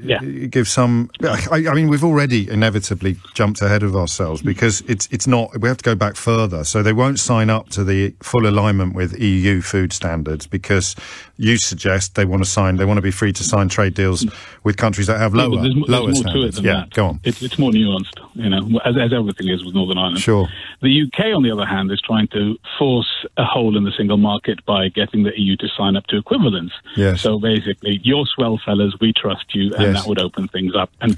Yeah. Give some... I mean, we've already inevitably jumped ahead of ourselves because it's not... We have to go back further. So they won't sign up to the full alignment with EU food standards because you suggest they want to be free to sign trade deals with countries that have lower standards. There's more standards. to it than that. Go on. It's more nuanced, as everything is with Northern Ireland. Sure. The UK, on the other hand, is trying to force a hole in the single market by getting the EU to sign up to equivalence. Yes. So basically, you're swell fellas, we trust you, and that would open things up and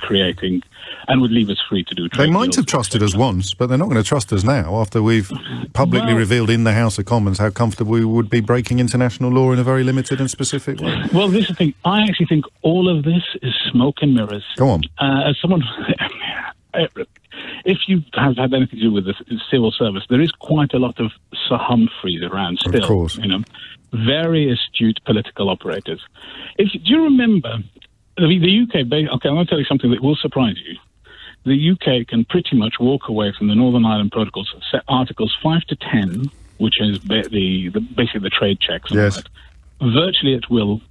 would leave us free to do trade. They might have trusted us once, but they're not going to trust us now after we've publicly revealed in the House of Commons how comfortable we would be breaking international law in a very limited and specific way. Well, this is the thing. I actually think all of this is smoke and mirrors. Go on. As someone... If you have had anything to do with the civil service, there is quite a lot of Sir Humphreys around still. Of course. Very astute political operators. Do you remember the UK? Okay, I'm going to tell you something that will surprise you. the UK can pretty much walk away from the Northern Ireland Protocols, set Articles 5 to 10, which is basically the trade checks, yes, virtually at will,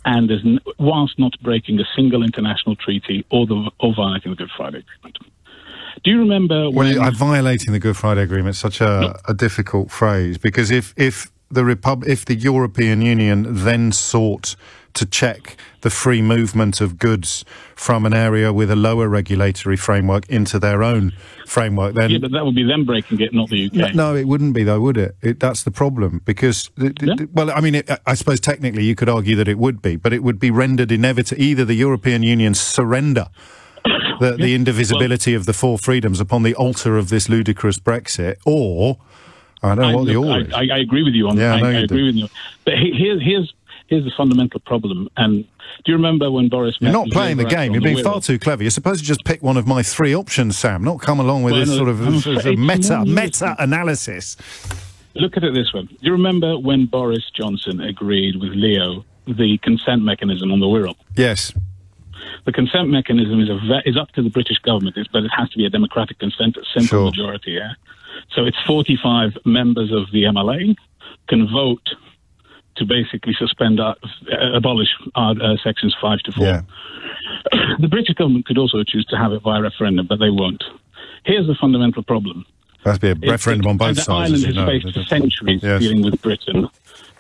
and whilst not breaking a single international treaty or violating the Good Friday Agreement. Do you remember when... Well, violating the Good Friday Agreement is such a difficult phrase, because if the European Union then sought to check the free movement of goods from an area with a lower regulatory framework into their own framework, then... Yeah, but that would be them breaking it, not the UK. No, it wouldn't be, though, would it? That's the problem, because... Well, I mean, I suppose technically you could argue that it would be, but it would be rendered inevitable. Either the European Union surrender the indivisibility of the four freedoms upon the altar of this ludicrous Brexit, or... I don't know what the order is. I agree with you on that. I agree with you. But here's the fundamental problem. And do you remember when Boris... You're not playing the game. You're being far too clever. You're supposed to just pick one of my three options, Sam, not come along with this sort of meta-analysis. Look at it this way. Do you remember when Boris Johnson agreed with Leo the consent mechanism on the Wirral? Yes. The consent mechanism is up to the British government, but it has to be a democratic consent, a simple majority, yeah? So it's 45 members of the MLA can vote to basically abolish sections 5 to 4. Yeah. The British government could also choose to have it via referendum, but they won't. Here's the fundamental problem. There has to be a referendum on both sides. The island has faced centuries dealing with Britain.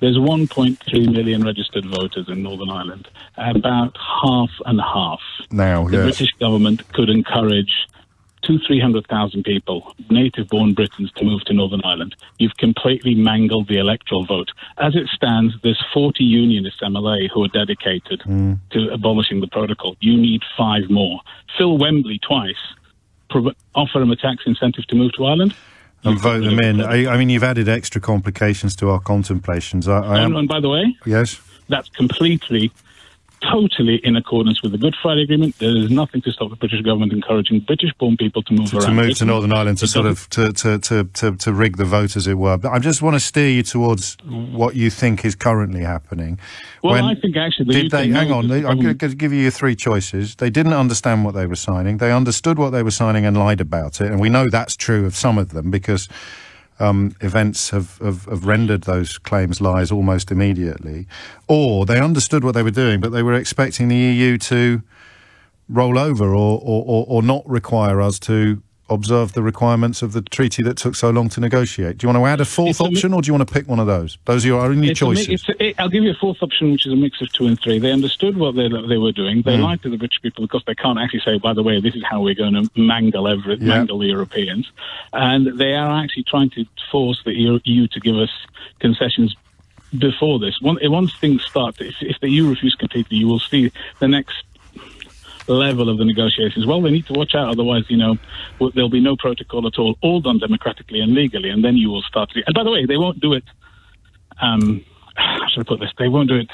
There's 1.3 million registered voters in Northern Ireland. About half and half. Now, the British government could encourage 200,000-300,000 people, native-born Britons, to move to Northern Ireland. You've completely mangled the electoral vote. As it stands, there's 40 unionist MLA who are dedicated to abolishing the protocol. You need 5 more. Fill Wembley twice. Offer them a tax incentive to move to Ireland. And vote them in. I mean, you've added extra complications to our contemplations. And by the way, yes, that's totally in accordance with the Good Friday Agreement. There is nothing to stop the British government encouraging British-born people to move around. To move to Northern Ireland to sort of to rig the vote, as it were. But I just want to steer you towards what you think is currently happening. Well, I think actually... Hang on, I'm going to give you your 3 choices. They didn't understand what they were signing. They understood what they were signing and lied about it. And we know that's true of some of them, because... events have rendered those claims lies almost immediately. Or they understood what they were doing, but they were expecting the EU to roll over or not require us to observe the requirements of the treaty that took so long to negotiate. Do you want to add a fourth option, or do you want to pick one of those? Those are your only choices. I'll give you a fourth option, which is a mix of 2 and 3. They understood what they were doing. They lied to the British people because they can't actually say, by the way, this is how we're going to mangle the Europeans. And they are actually trying to force the EU to give us concessions before this. Once things start, if the EU refuse completely, you will see the next level of the negotiations. Well, they need to watch out, otherwise, there'll be no protocol at all done democratically and legally, and then you will start to... And by the way, they won't do it, how should I put this? They won't do it,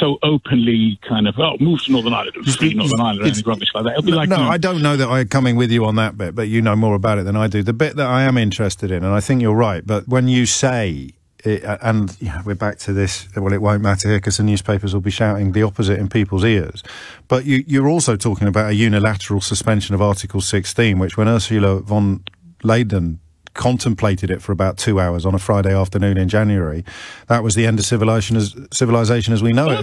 so openly kind of, move to Northern Ireland, free Northern Ireland, and rubbish like that. It'll be like... No, I don't know that I'm coming with you on that bit, but you know more about it than I do. The bit that I am interested in, and I think you're right, but when you say... and we're back to this, well, it won't matter here because the newspapers will be shouting the opposite in people's ears. But you're also talking about a unilateral suspension of Article 16, which when Ursula von Leyen contemplated it for about 2 hours on a Friday afternoon in January, that was the end of civilization as we know it,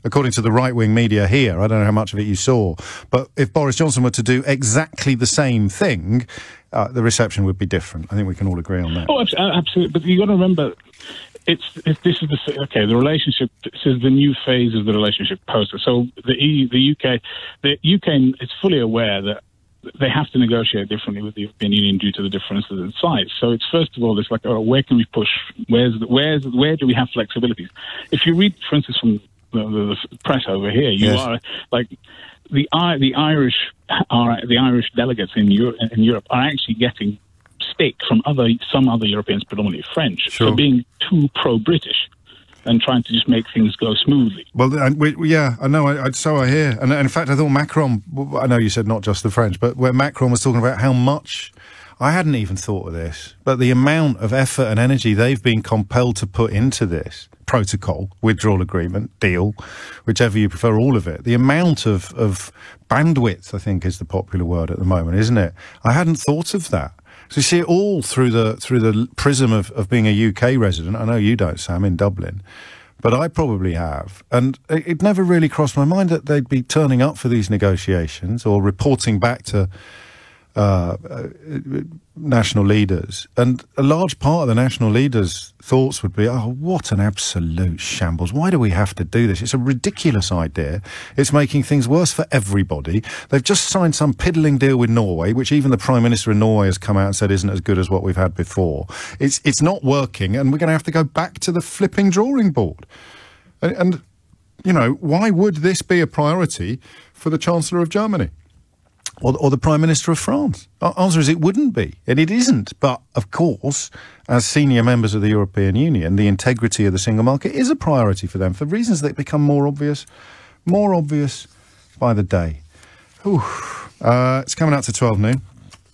according to the right-wing media here. I don't know how much of it you saw. But if Boris Johnson were to do exactly the same thing, the reception would be different. I think we can all agree on that. Oh, absolutely. But you've got to remember, the relationship. This is the new phase of the relationship process. So the UK is fully aware that they have to negotiate differently with the European Union due to the differences in size. So it's first of all, it's like, where can we push? Where do we have flexibilities? If you read, for instance, from the press over here, you are like the Irish delegates in Europe are actually getting stick from some other Europeans, predominantly French, for being too pro-British and trying to just make things go smoothly. Well, I know, so I hear. And in fact, I thought Macron, I know you said not just the French, but where Macron was talking about how much, I hadn't even thought of this, but the amount of effort and energy they've been compelled to put into this protocol, withdrawal agreement, deal, whichever you prefer, all of it. The amount of bandwidth, I think, is the popular word at the moment, isn't it? I hadn't thought of that. So you see it all through the prism of being a UK resident. I know you don't, Sam, in Dublin, but I probably have. And it never really crossed my mind that they'd be turning up for these negotiations or reporting back to national leaders. And a large part of the national leaders' thoughts would be, oh, what an absolute shambles. Why do we have to do this? It's a ridiculous idea. It's making things worse for everybody. They've just signed some piddling deal with Norway, which even the Prime Minister of Norway has come out and said isn't as good as what we've had before. It's not working, and we're going to have to go back to the flipping drawing board. And you know, why would this be a priority for the Chancellor of Germany? Or the Prime Minister of France? Our answer is it wouldn't be, and it isn't. But, of course, as senior members of the European Union, the integrity of the single market is a priority for them for reasons that become more obvious by the day. It's coming out to 12 noon.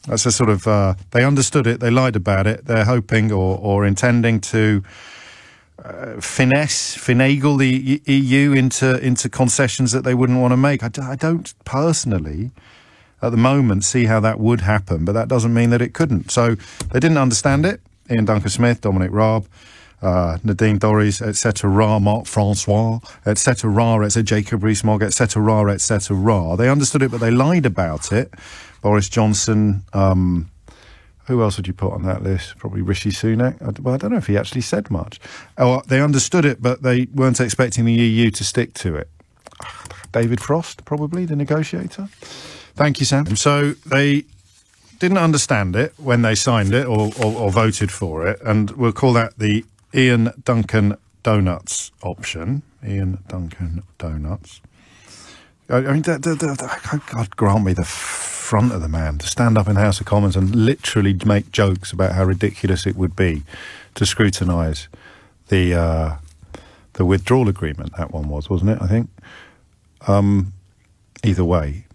That's a sort of, they understood it, they lied about it, they're hoping or intending to finagle the EU into concessions that they wouldn't want to make. I don't personally, at the moment, see how that would happen, but that doesn't mean that it couldn't. So they didn't understand it. Ian Duncan-Smith, Dominic Raab, Nadine Dorries, etc., Marc Francois, etc., Jacob Rees-Mogg, etc., etc. They understood it, but they lied about it. Boris Johnson, who else would you put on that list? Probably Rishi Sunak. Well, I don't know if he actually said much. They understood it, but they weren't expecting the EU to stick to it. David Frost, probably, the negotiator. Thank you, Sam. So they didn't understand it when they signed it or voted for it, and we'll call that the Ian Duncan Donuts option. Ian Duncan Donuts. I mean, God grant me the front of the man to stand up in the House of Commons and literally make jokes about how ridiculous it would be to scrutinise the withdrawal agreement. That one was, wasn't it, I think? Either way,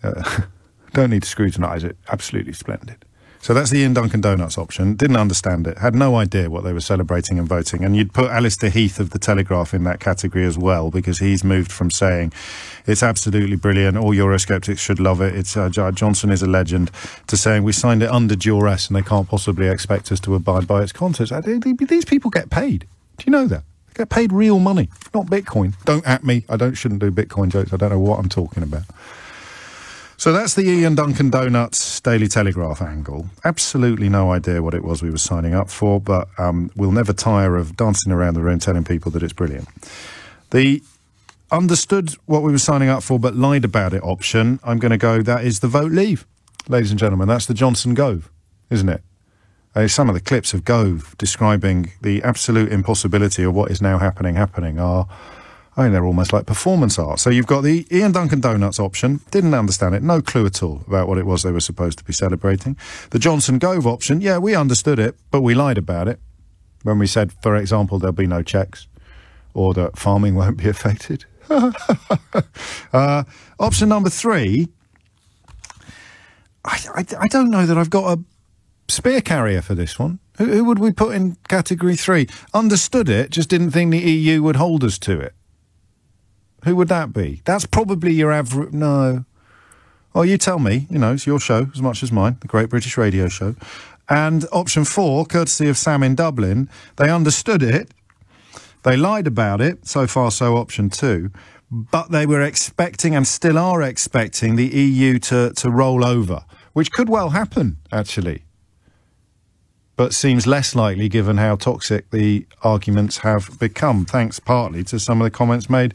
don't need to scrutinise it. Absolutely splendid. So that's the Ian Duncan Donuts option. Didn't understand it. Had no idea what they were celebrating and voting. And you'd put Alistair Heath of The Telegraph in that category as well, because he's moved from saying it's absolutely brilliant, all Eurosceptics should love it, it's Johnson is a legend, to saying we signed it under duress and they can't possibly expect us to abide by its contents. These people get paid. Do you know that? They get paid real money, not Bitcoin. Don't at me. Shouldn't do Bitcoin jokes. I don't know what I'm talking about. So that's the Ian Duncan Donuts Daily Telegraph angle. Absolutely no idea what it was we were signing up for, but we'll never tire of dancing around the room telling people that it's brilliant. The understood what we were signing up for but lied about it option, I'm going to go, that is the vote leave. Ladies and gentlemen, that's the Johnson Gove, isn't it? Some of the clips of Gove describing the absolute impossibility of what is now happening are... I mean, they're almost like performance art. So you've got the Ian Duncan Donuts option. Didn't understand it. No clue at all about what it was they were supposed to be celebrating. The Johnson Gove option, yeah, we understood it, but we lied about it. When we said, for example, there'll be no checks or that farming won't be affected. Option number 3, I don't know that I've got a spear carrier for this one. Who would we put in category 3? Understood it, just didn't think the EU would hold us to it. Who would that be? That's probably your average... No. Oh, you tell me. You know, it's your show as much as mine, the Great British Radio Show. And option 4, courtesy of Sam in Dublin, they understood it. They lied about it. So far, so option 2. But they were expecting and still are expecting the EU to roll over, which could well happen, actually. But seems less likely given how toxic the arguments have become, thanks partly to some of the comments made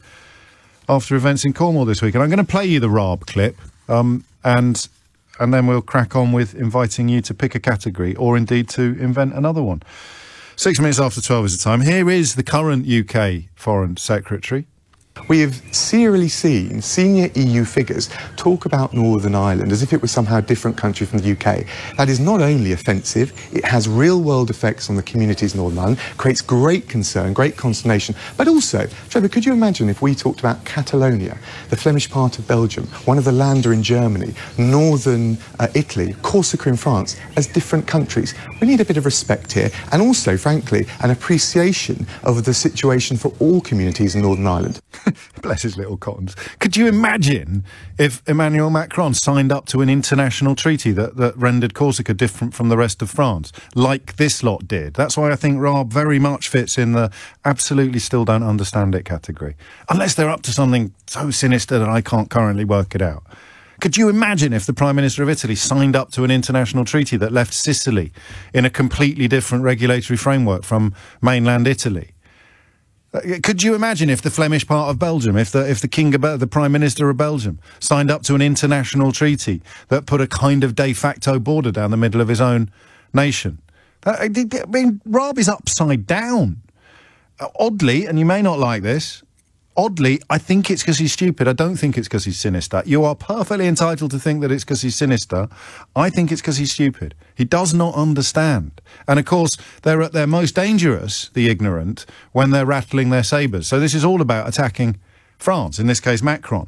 after events in Cornwall this week. And I'm going to play you the Raab clip, and then we'll crack on with inviting you to pick a category or indeed to invent another one. 6 minutes after 12 is the time. Here is the current UK Foreign Secretary. We have serially seen senior EU figures talk about Northern Ireland as if it was somehow a different country from the UK. That is not only offensive, it has real-world effects on the communities in Northern Ireland, creates great concern, great consternation. But also, Trevor, could you imagine if we talked about Catalonia, the Flemish part of Belgium, one of the Länder in Germany, northern Italy, Corsica in France, as different countries? We need a bit of respect here, and also, frankly, an appreciation of the situation for all communities in Northern Ireland. Bless his little cottons. Could you imagine if Emmanuel Macron signed up to an international treaty that rendered Corsica different from the rest of France, like this lot did? That's why I think Raab very much fits in the absolutely still don't understand it category. Unless they're up to something so sinister that I can't currently work it out. Could you imagine if the Prime Minister of Italy signed up to an international treaty that left Sicily in a completely different regulatory framework from mainland Italy? Could you imagine if the Flemish part of Belgium, if the King of the Prime Minister of Belgium signed up to an international treaty that put a kind of de facto border down the middle of his own nation? I mean, Raab is upside down. Oddly, and you may not like this, oddly, I think it's because he's stupid. I don't think it's because he's sinister. You are perfectly entitled to think that it's because he's sinister. I think it's because he's stupid. He does not understand. And, of course, they're at their most dangerous, the ignorant, when they're rattling their sabres. So this is all about attacking France, in this case Macron,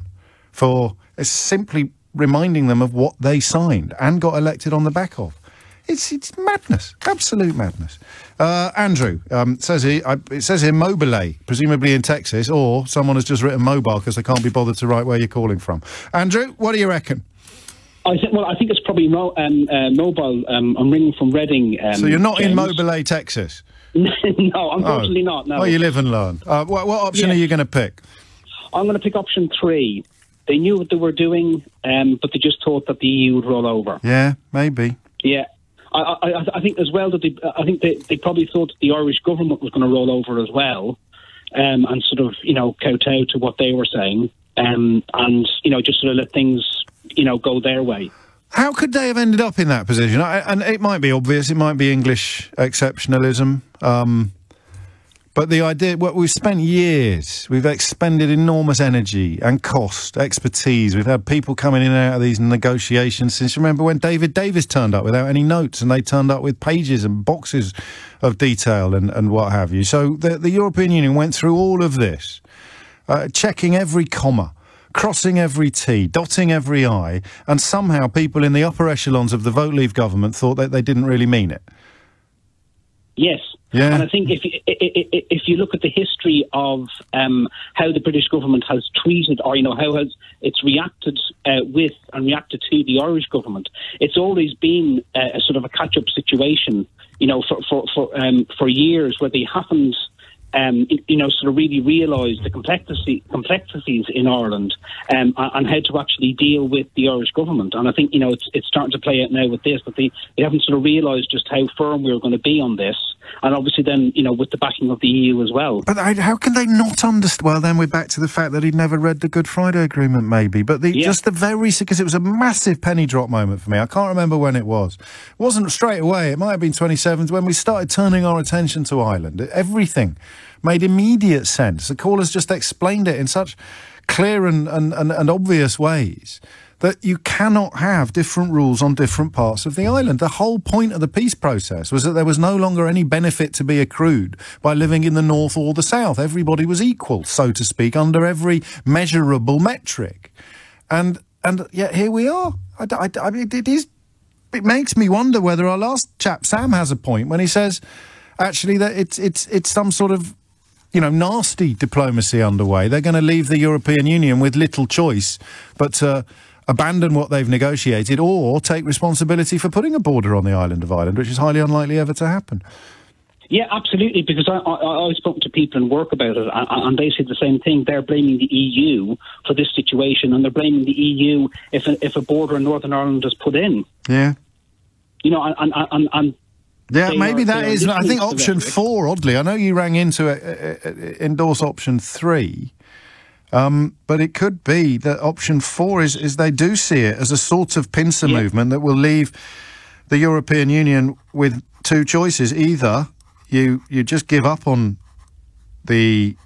for simply reminding them of what they signed and got elected on the back of. It's madness, absolute madness. Andrew it says here mobile, presumably in Texas, or someone has just written mobile because they can't be bothered to write where you're calling from. Andrew, what do you reckon? I think it's probably mobile. I'm ringing from Reading. So you're not in Mobile, Texas? No, unfortunately not. No. Well, you live and learn. What option are you going to pick? I'm going to pick option 3. They knew what they were doing, but they just thought that the EU would roll over. Yeah, maybe. Yeah. I think as well that they probably thought that the Irish government was going to roll over as well, and sort of kowtow to what they were saying, and just sort of let things go their way. How could they have ended up in that position? And it might be obvious, it might be English exceptionalism, but the idea, we've spent years, we've expended enormous energy and cost, expertise. We've had people coming in and out of these negotiations since, remember when David Davis turned up without any notes, and they turned up with pages and boxes of detail and what have you. So the European Union went through all of this, checking every comma, crossing every T, dotting every I, and somehow people in the upper echelons of the Vote Leave government thought that they didn't really mean it. Yes. Yeah. And I think if you look at the history of how the British government has treated, or how it's reacted with and reacted to the Irish government, it's always been a sort of a catch-up situation, for years, where they haven't sort of really realise the complexities in Ireland and how to actually deal with the Irish government. And I think it's starting to play out now with this, that they haven't sort of realised just how firm we were going to be on this. And obviously then, with the backing of the EU as well. But how can they not understand? Well, then we're back to the fact that he'd never read the Good Friday Agreement, maybe. But just the very... Because it was a massive penny drop moment for me. I can't remember when it was. It wasn't straight away. It might have been 27th when we started turning our attention to Ireland. Everything made immediate sense. The callers just explained it in such clear and obvious ways that you cannot have different rules on different parts of the island. The whole point of the peace process was that there was no longer any benefit to be accrued by living in the north or the south. Everybody was equal, so to speak, under every measurable metric. And yet here we are. I mean, it makes me wonder whether our last chap, Sam, has a point when he says, actually, that it's some sort of nasty diplomacy underway. They're going to leave the European Union with little choice but to abandon what they've negotiated or take responsibility for putting a border on the island of Ireland, which is highly unlikely ever to happen. Yeah, absolutely, because I spoke to people in work about it, and they said the same thing. They're blaming the EU for this situation, and they're blaming the EU if a border in Northern Ireland is put in. Yeah. And yeah, maybe that is... I think option 4, oddly, I know you rang in to endorse option 3, but it could be that option 4 is they do see it as a sort of pincer movement that will leave the European Union with two choices. Either you just give up on the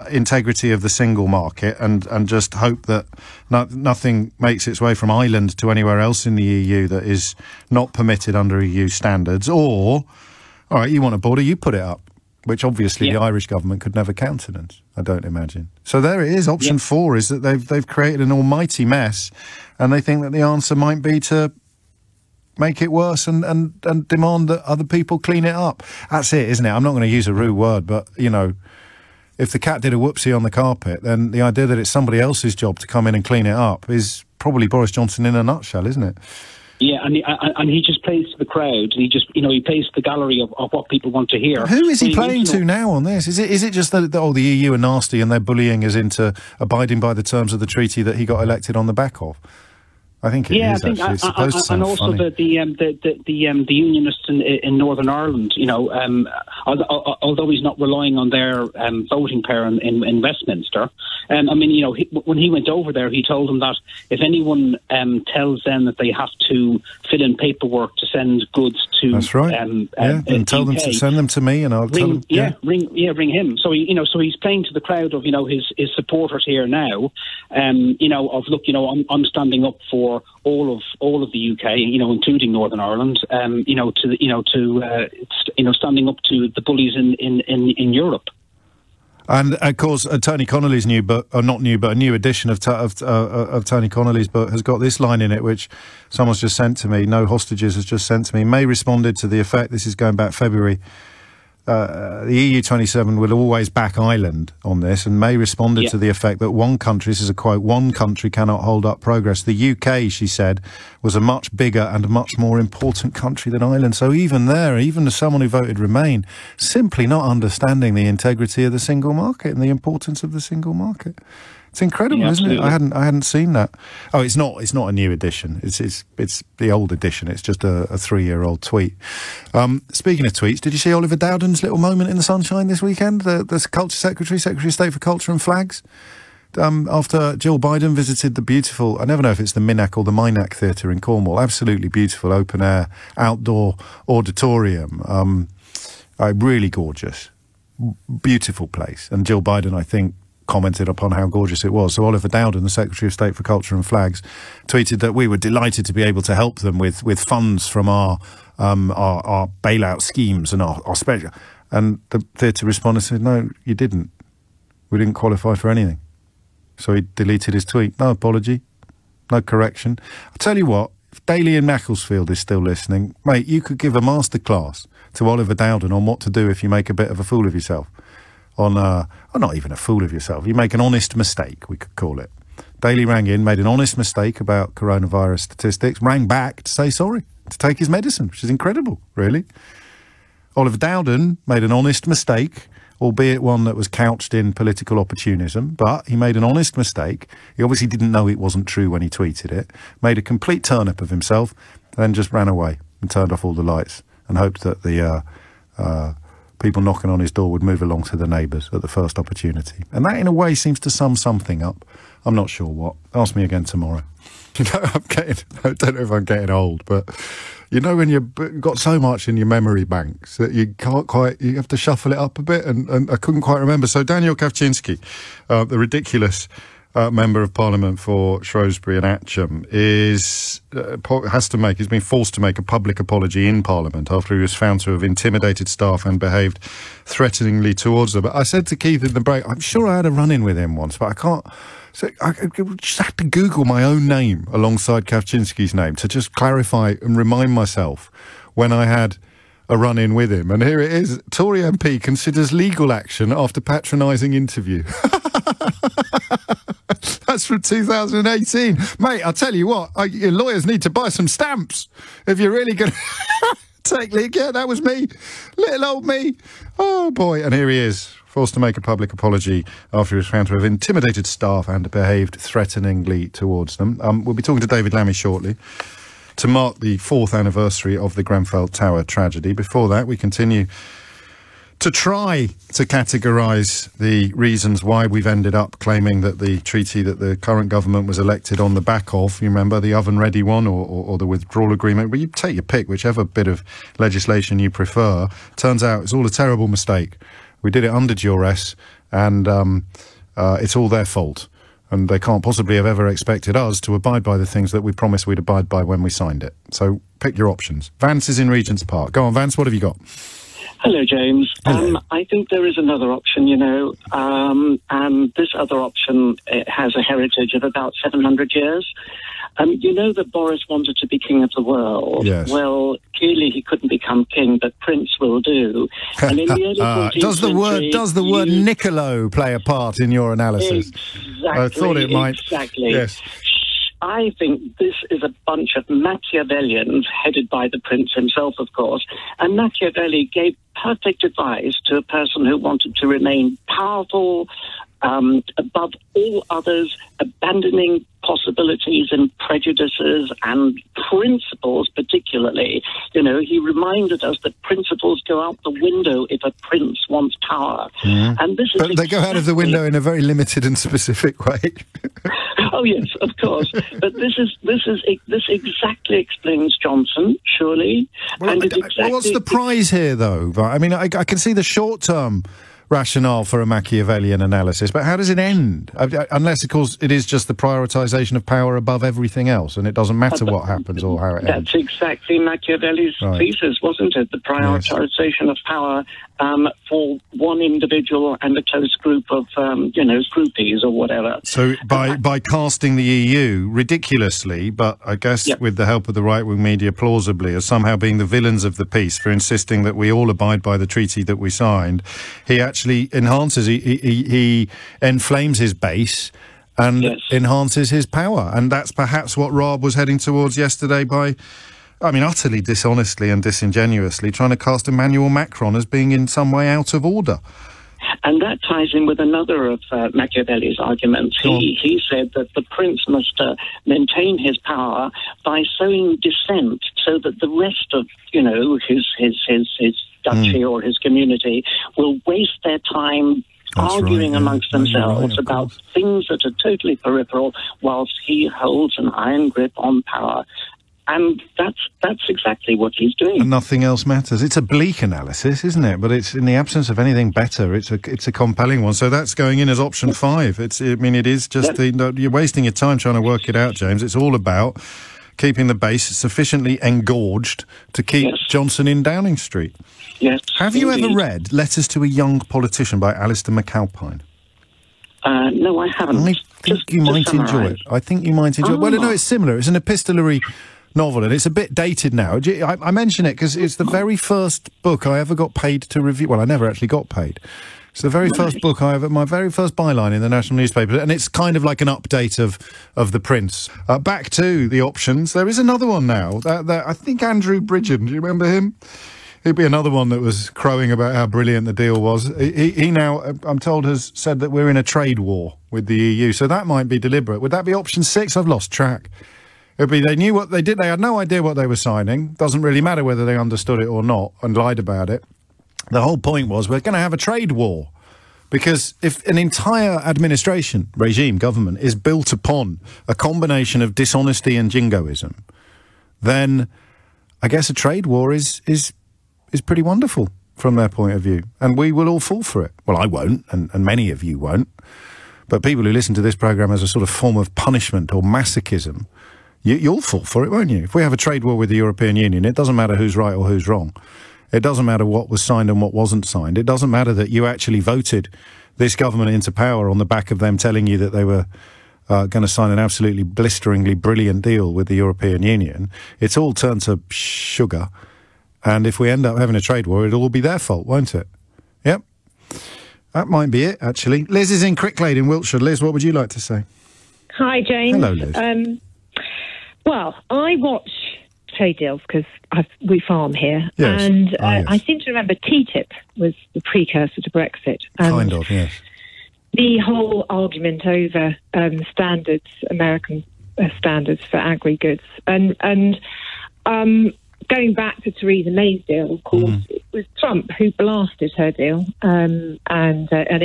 integrity of the single market and just hope that nothing makes its way from Ireland to anywhere else in the EU that is not permitted under EU standards? Or, all right, you want a border, you put it up, which obviously the Irish government could never countenance, I don't imagine. So there it is. Option 4 is that they've created an almighty mess, and they think that the answer might be to make it worse and demand that other people clean it up. That's it, isn't it? I'm not going to use a rude word, but, you know, if the cat did a whoopsie on the carpet, then the idea that it's somebody else's job to come in and clean it up is probably Boris Johnson in a nutshell, isn't it? Yeah, and he just plays to the crowd. He just, you know, he plays to the gallery of what people want to hear. Who is he playing to now on this? Is it just that the EU are nasty and they're bullying us into abiding by the terms of the treaty that he got elected on the back of? I think it is, actually. It's supposed to sound and also funny. the unionists in Northern Ireland, you know, although he's not relying on their voting power in Westminster, I mean, you know, when he went over there, he told them that if anyone tells them that they have to fill in paperwork to send goods to, that's right, and tell them to send them to me, and I'll tell them. Ring him. So he's playing to the crowd of, you know, his supporters here now, you know, of look, you know, I'm standing up for all of the UK, you know, including Northern Ireland, you know, standing up to the bullies in Europe. And of course, Tony Connolly's new book, or not new, but a new edition of Tony Connolly's book has got this line in it, which someone's just sent to me. No Hostages has just sent to me. May responded to the effect, this is going back February, the EU 27 will always back Ireland on this, and May responded to the effect that one country, this is a quote, one country cannot hold up progress. The UK, she said, was a much bigger and much more important country than Ireland. So even there, even as someone who voted Remain, simply not understanding the integrity of the single market and the importance of the single market. It's incredible, isn't it? I hadn't seen that. Oh, it's not a new edition. It's the old edition. It's just a 3-year-old tweet. Speaking of tweets, did you see Oliver Dowden's little moment in the sunshine this weekend? The Culture Secretary of State for Culture and Flags. After Jill Biden visited the beautiful, I never know if it's the Minack or the Minack Theatre in Cornwall, absolutely beautiful open-air outdoor auditorium. Really gorgeous, beautiful place. And Jill Biden, I think, commented upon how gorgeous it was. So Oliver Dowden, the Secretary of State for Culture and Flags, tweeted that we were delighted to be able to help them with funds from our bailout schemes and our special. And the theatre responded and said, no, you didn't. We didn't qualify for anything. So he deleted his tweet. No apology, no correction. I'll tell you what, if Daly in Macclesfield is still listening, mate, you could give a masterclass to Oliver Dowden on what to do if you make a bit of a fool of yourself. Or not even a fool of yourself. You make an honest mistake, we could call it. Daly rang in, made an honest mistake about coronavirus statistics, rang back to say sorry, to take his medicine, which is incredible, really. Oliver Dowden made an honest mistake, albeit one that was couched in political opportunism, but he made an honest mistake. He obviously didn't know it wasn't true when he tweeted it, made a complete turn-up of himself, then just ran away and turned off all the lights and hoped that the people knocking on his door would move along to the neighbours at the first opportunity. And that, in a way, seems to sum something up. I'm not sure what. Ask me again tomorrow. You know, I don't know if I'm getting old, but you know when you've got so much in your memory banks that you can't quite, you have to shuffle it up a bit, and I couldn't quite remember. So Daniel Kawczynski, the ridiculous Member of Parliament for Shrewsbury and Atcham, he's been forced to make a public apology in Parliament after he was found to have intimidated staff and behaved threateningly towards them. But I said to Keith in the break, I'm sure I had a run-in with him once, but I can't. So I just had to Google my own name alongside Kawczynski's name to just clarify and remind myself when I had a run-in with him. And here it is. Tory MP considers legal action after patronising interview. That's from 2018. Mate, I'll tell you what, your lawyers need to buy some stamps if you're really going to take legal. Yeah, that was me. Little old me. Oh, boy. And here he is, forced to make a public apology after he was found to have intimidated staff and behaved threateningly towards them. We'll be talking to David Lammy shortly to mark the 4th anniversary of the Grenfell Tower tragedy. Before that, we continue to try to categorise the reasons why we've ended up claiming that the treaty that the current government was elected on the back of, you remember, the oven-ready one or the withdrawal agreement, but you take your pick, whichever bit of legislation you prefer, turns out it's all a terrible mistake. We did it under duress, and it's all their fault. And they can't possibly have ever expected us to abide by the things that we promised we'd abide by when we signed it. So pick your options. Vance is in Regent's Park. Go on, Vance, what have you got? Hello, James. Hello. I think there is another option, and this other option has a heritage of about 700 years. You know that Boris wanted to be king of the world. Yes. Well, clearly he couldn't become king, but Prince will do. And in the early 14th does the word Niccolo play a part in your analysis? Exactly. I thought it might. Exactly. Yes. I think this is a bunch of Machiavellians headed by the prince himself, of course. And Machiavelli gave perfect advice to a person who wanted to remain powerful, above all others, abandoning possibilities and prejudices and principles particularly. He reminded us that principles go out the window if a prince wants power. And this is But they go out of the window in a very limited and specific way. Oh yes, of course. But this exactly explains Johnson, surely. Well, what's the prize here, though? I mean, I can see the short-term rationale for a Machiavellian analysis, but how does it end? Unless, of course, it is just the prioritisation of power above everything else, and it doesn't matter what happens or how it ends. That's exactly Machiavelli's thesis, wasn't it? The prioritisation of power for one individual and a close group of, groupies or whatever. So by casting the EU ridiculously, but I guess with the help of the right-wing media plausibly, as somehow being the villains of the piece for insisting that we all abide by the treaty that we signed, he actually enhances, he inflames his base and enhances his power. And that's perhaps what Raab was heading towards yesterday by, utterly dishonestly and disingenuously trying to cast Emmanuel Macron as being in some way out of order. And that ties in with another of Machiavelli's arguments. He said that the prince must maintain his power by sowing dissent so that the rest of, his duchy or his community will waste their time arguing amongst themselves about things that are totally peripheral whilst he holds an iron grip on power. And that's exactly what he's doing. And nothing else matters. It's a bleak analysis, isn't it? But it's in the absence of anything better. It's a compelling one. So that's going in as option 5. It is just you're wasting your time trying to work it out, James. It's all about keeping the base sufficiently engorged to keep Johnson in Downing Street. Yes. Have you ever read Letters to a Young Politician by Alistair McAlpine? No, I haven't. I think you might enjoy it. I think you might enjoy it. Well, no, it's similar. It's an epistolary novel, and it's a bit dated now. I mention it because it's the very first book I ever got paid to review. Well, I never actually got paid. It's the very first book my very first byline in the national newspaper, and it's kind of like an update of The Prince. Back to the options. There is another one now. I think Andrew Bridgen, do you remember him? He'd be another one that was crowing about how brilliant the deal was. He now, I'm told, has said that we're in a trade war with the EU, so that might be deliberate. Would that be option 6? I've lost track. It'd be they knew what they did. They had no idea what they were signing. Doesn't really matter whether they understood it or not and lied about it. The whole point was we're going to have a trade war. Because if an entire administration, regime, government is built upon a combination of dishonesty and jingoism, then I guess a trade war is pretty wonderful from their point of view. And we will all fall for it. Well, I won't, and many of you won't. But people who listen to this programme as a sort of form of punishment or masochism, you'll fall for it, won't you? If we have a trade war with the European Union, it doesn't matter who's right or who's wrong. It doesn't matter what was signed and what wasn't signed. It doesn't matter that you actually voted this government into power on the back of them telling you that they were going to sign an absolutely blisteringly brilliant deal with the European Union. It's all turned to sugar. And if we end up having a trade war, it'll all be their fault, won't it? Yep. That might be it, actually. Liz is in Cricklade in Wiltshire. Liz, what would you like to say? Hi, James. Hello, Liz. Well, I watch trade deals because we farm here. Yes. And yes. I seem to remember TTIP was the precursor to Brexit. Kind of, yes. The whole argument over standards, American standards for agri-goods. And going back to Theresa May's deal, of course, it was Trump who blasted her deal.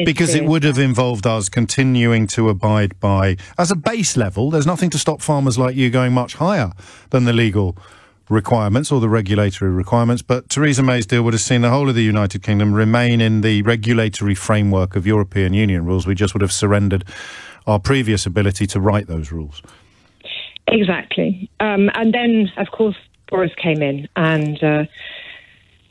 Because it would have involved us continuing to abide by, as a base level, there's nothing to stop farmers like you going much higher than the legal requirements or the regulatory requirements, but Theresa May's deal would have seen the whole of the United Kingdom remain in the regulatory framework of European Union rules. We just would have surrendered our previous ability to write those rules. Exactly. And then, of course, Boris came in and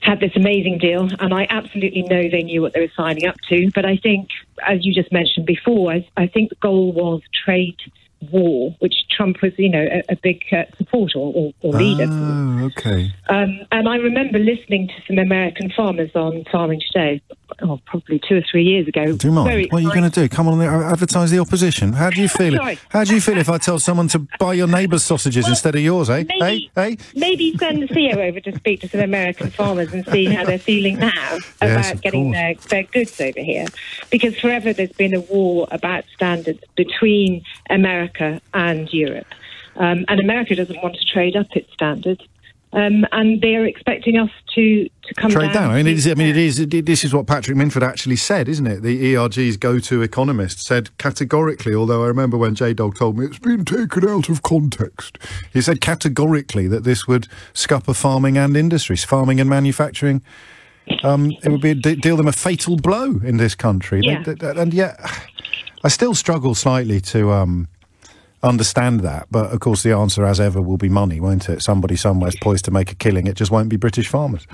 had this amazing deal, and I absolutely know they knew what they were signing up to. But I think, as you just mentioned before, I think the goal was trade war, which Trump was, a big supporter or leader. Oh, okay. And I remember listening to some American farmers on Farming Today, probably 2 or 3 years ago. Do you mind? What are you going to do? Come on, advertise the opposition. How do you feel? How do you feel if I tell someone to buy your neighbour's sausages instead of yours, eh? Maybe send the CEO over to speak to some American farmers and see how they're feeling now about getting their goods over here. Because forever there's been a war about standards between America and Europe. And America doesn't want to trade up its standards. And they're expecting us to come trade down. This is what Patrick Minford actually said, isn't it? The ERG's go-to economist said categorically, although I remember when J-Dog told me it's been taken out of context, he said categorically that this would scupper farming and industries, farming and manufacturing. It would be deal them a fatal blow in this country. Yeah. And yet, I still struggle slightly to understand that, but of course the answer, as ever, will be money, won't it? Somebody somewhere's poised to make a killing. It just won't be British farmers.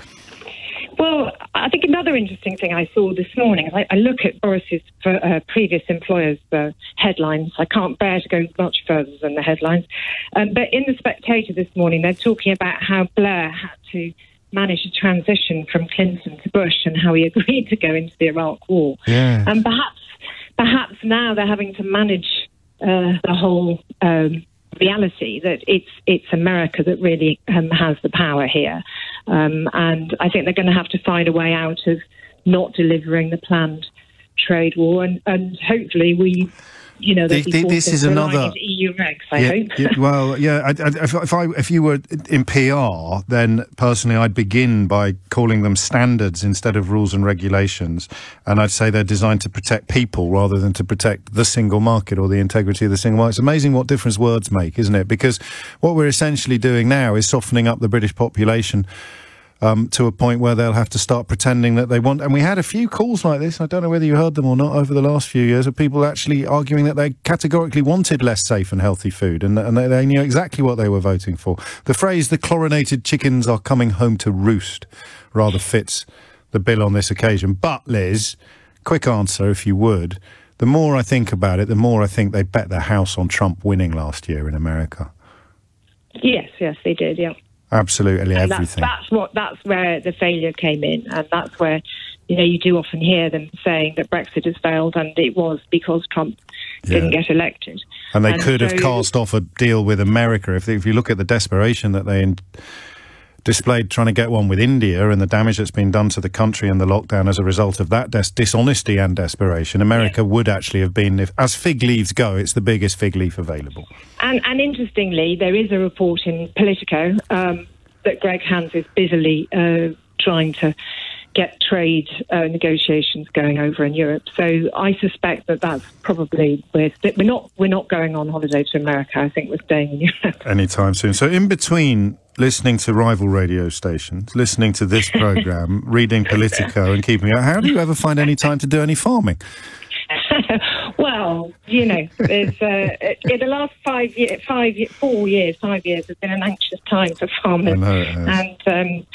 Well, I think another interesting thing I saw this morning, I look at Boris's previous employers' headlines. I can't bear to go much further than the headlines. But in The Spectator this morning, they're talking about how Blair had to manage a transition from Clinton to Bush and how he agreed to go into the Iraq War. Yeah. And perhaps now they're having to manage the whole reality that it's America that really has the power here. And I think they're going to have to find a way out of not delivering the planned trade war. And hopefully this is another EU regs, I hope. Well, yeah. If you were in PR, then personally, I'd begin by calling them standards instead of rules and regulations, and I'd say they're designed to protect people rather than to protect the single market or the integrity of the single market. It's amazing what difference words make, isn't it? Because what we're essentially doing now is softening up the British population to a point where they'll have to start pretending that they want. And we had a few calls like this, I don't know whether you heard them or not, over the last few years, of people actually arguing that they categorically wanted less safe and healthy food, and they knew exactly what they were voting for. The phrase, the chlorinated chickens are coming home to roost, rather fits the bill on this occasion. But, Liz, quick answer, if you would. The more I think about it, the more I think they bet their house on Trump winning last year in America. Yes, they did, yeah. Absolutely, and everything. That's where the failure came in, and that's where you do often hear them saying that Brexit has failed, and it was because Trump didn't get elected. And they could have cast off a deal with America if you look at the desperation that they displayed trying to get one with India and the damage that's been done to the country and the lockdown as a result of that dishonesty and desperation. America would actually have been, as fig leaves go, it's the biggest fig leaf available. And interestingly, there is a report in Politico that Greg Hans is busily trying to get trade negotiations going over in Europe. So I suspect that that's probably we're not going on holiday to America. I think we're staying in Europe anytime soon. So in between listening to rival radio stations, listening to this programme, reading Politico and keeping up, how do you ever find any time to do any farming? Well, there's in the last 4 years, 5 years has been an anxious time for farmers. I know it has. And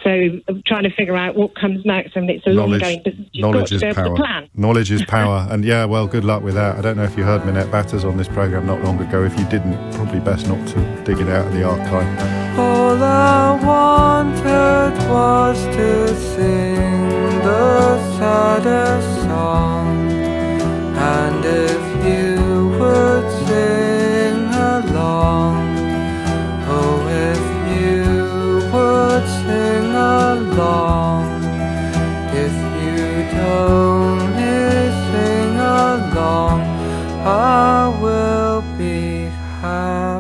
so I'm trying to figure out what comes next. I mean, it's a long-going business. You've got to be able to plan. Knowledge is power. And well, good luck with that. I don't know if you heard Minette Batters on this programme not long ago. If you didn't, probably best not to dig it out of the archive. All I wanted was to sing the saddest song, and if you would sing along, oh, if you would sing along, if you only sing along, I will be happy.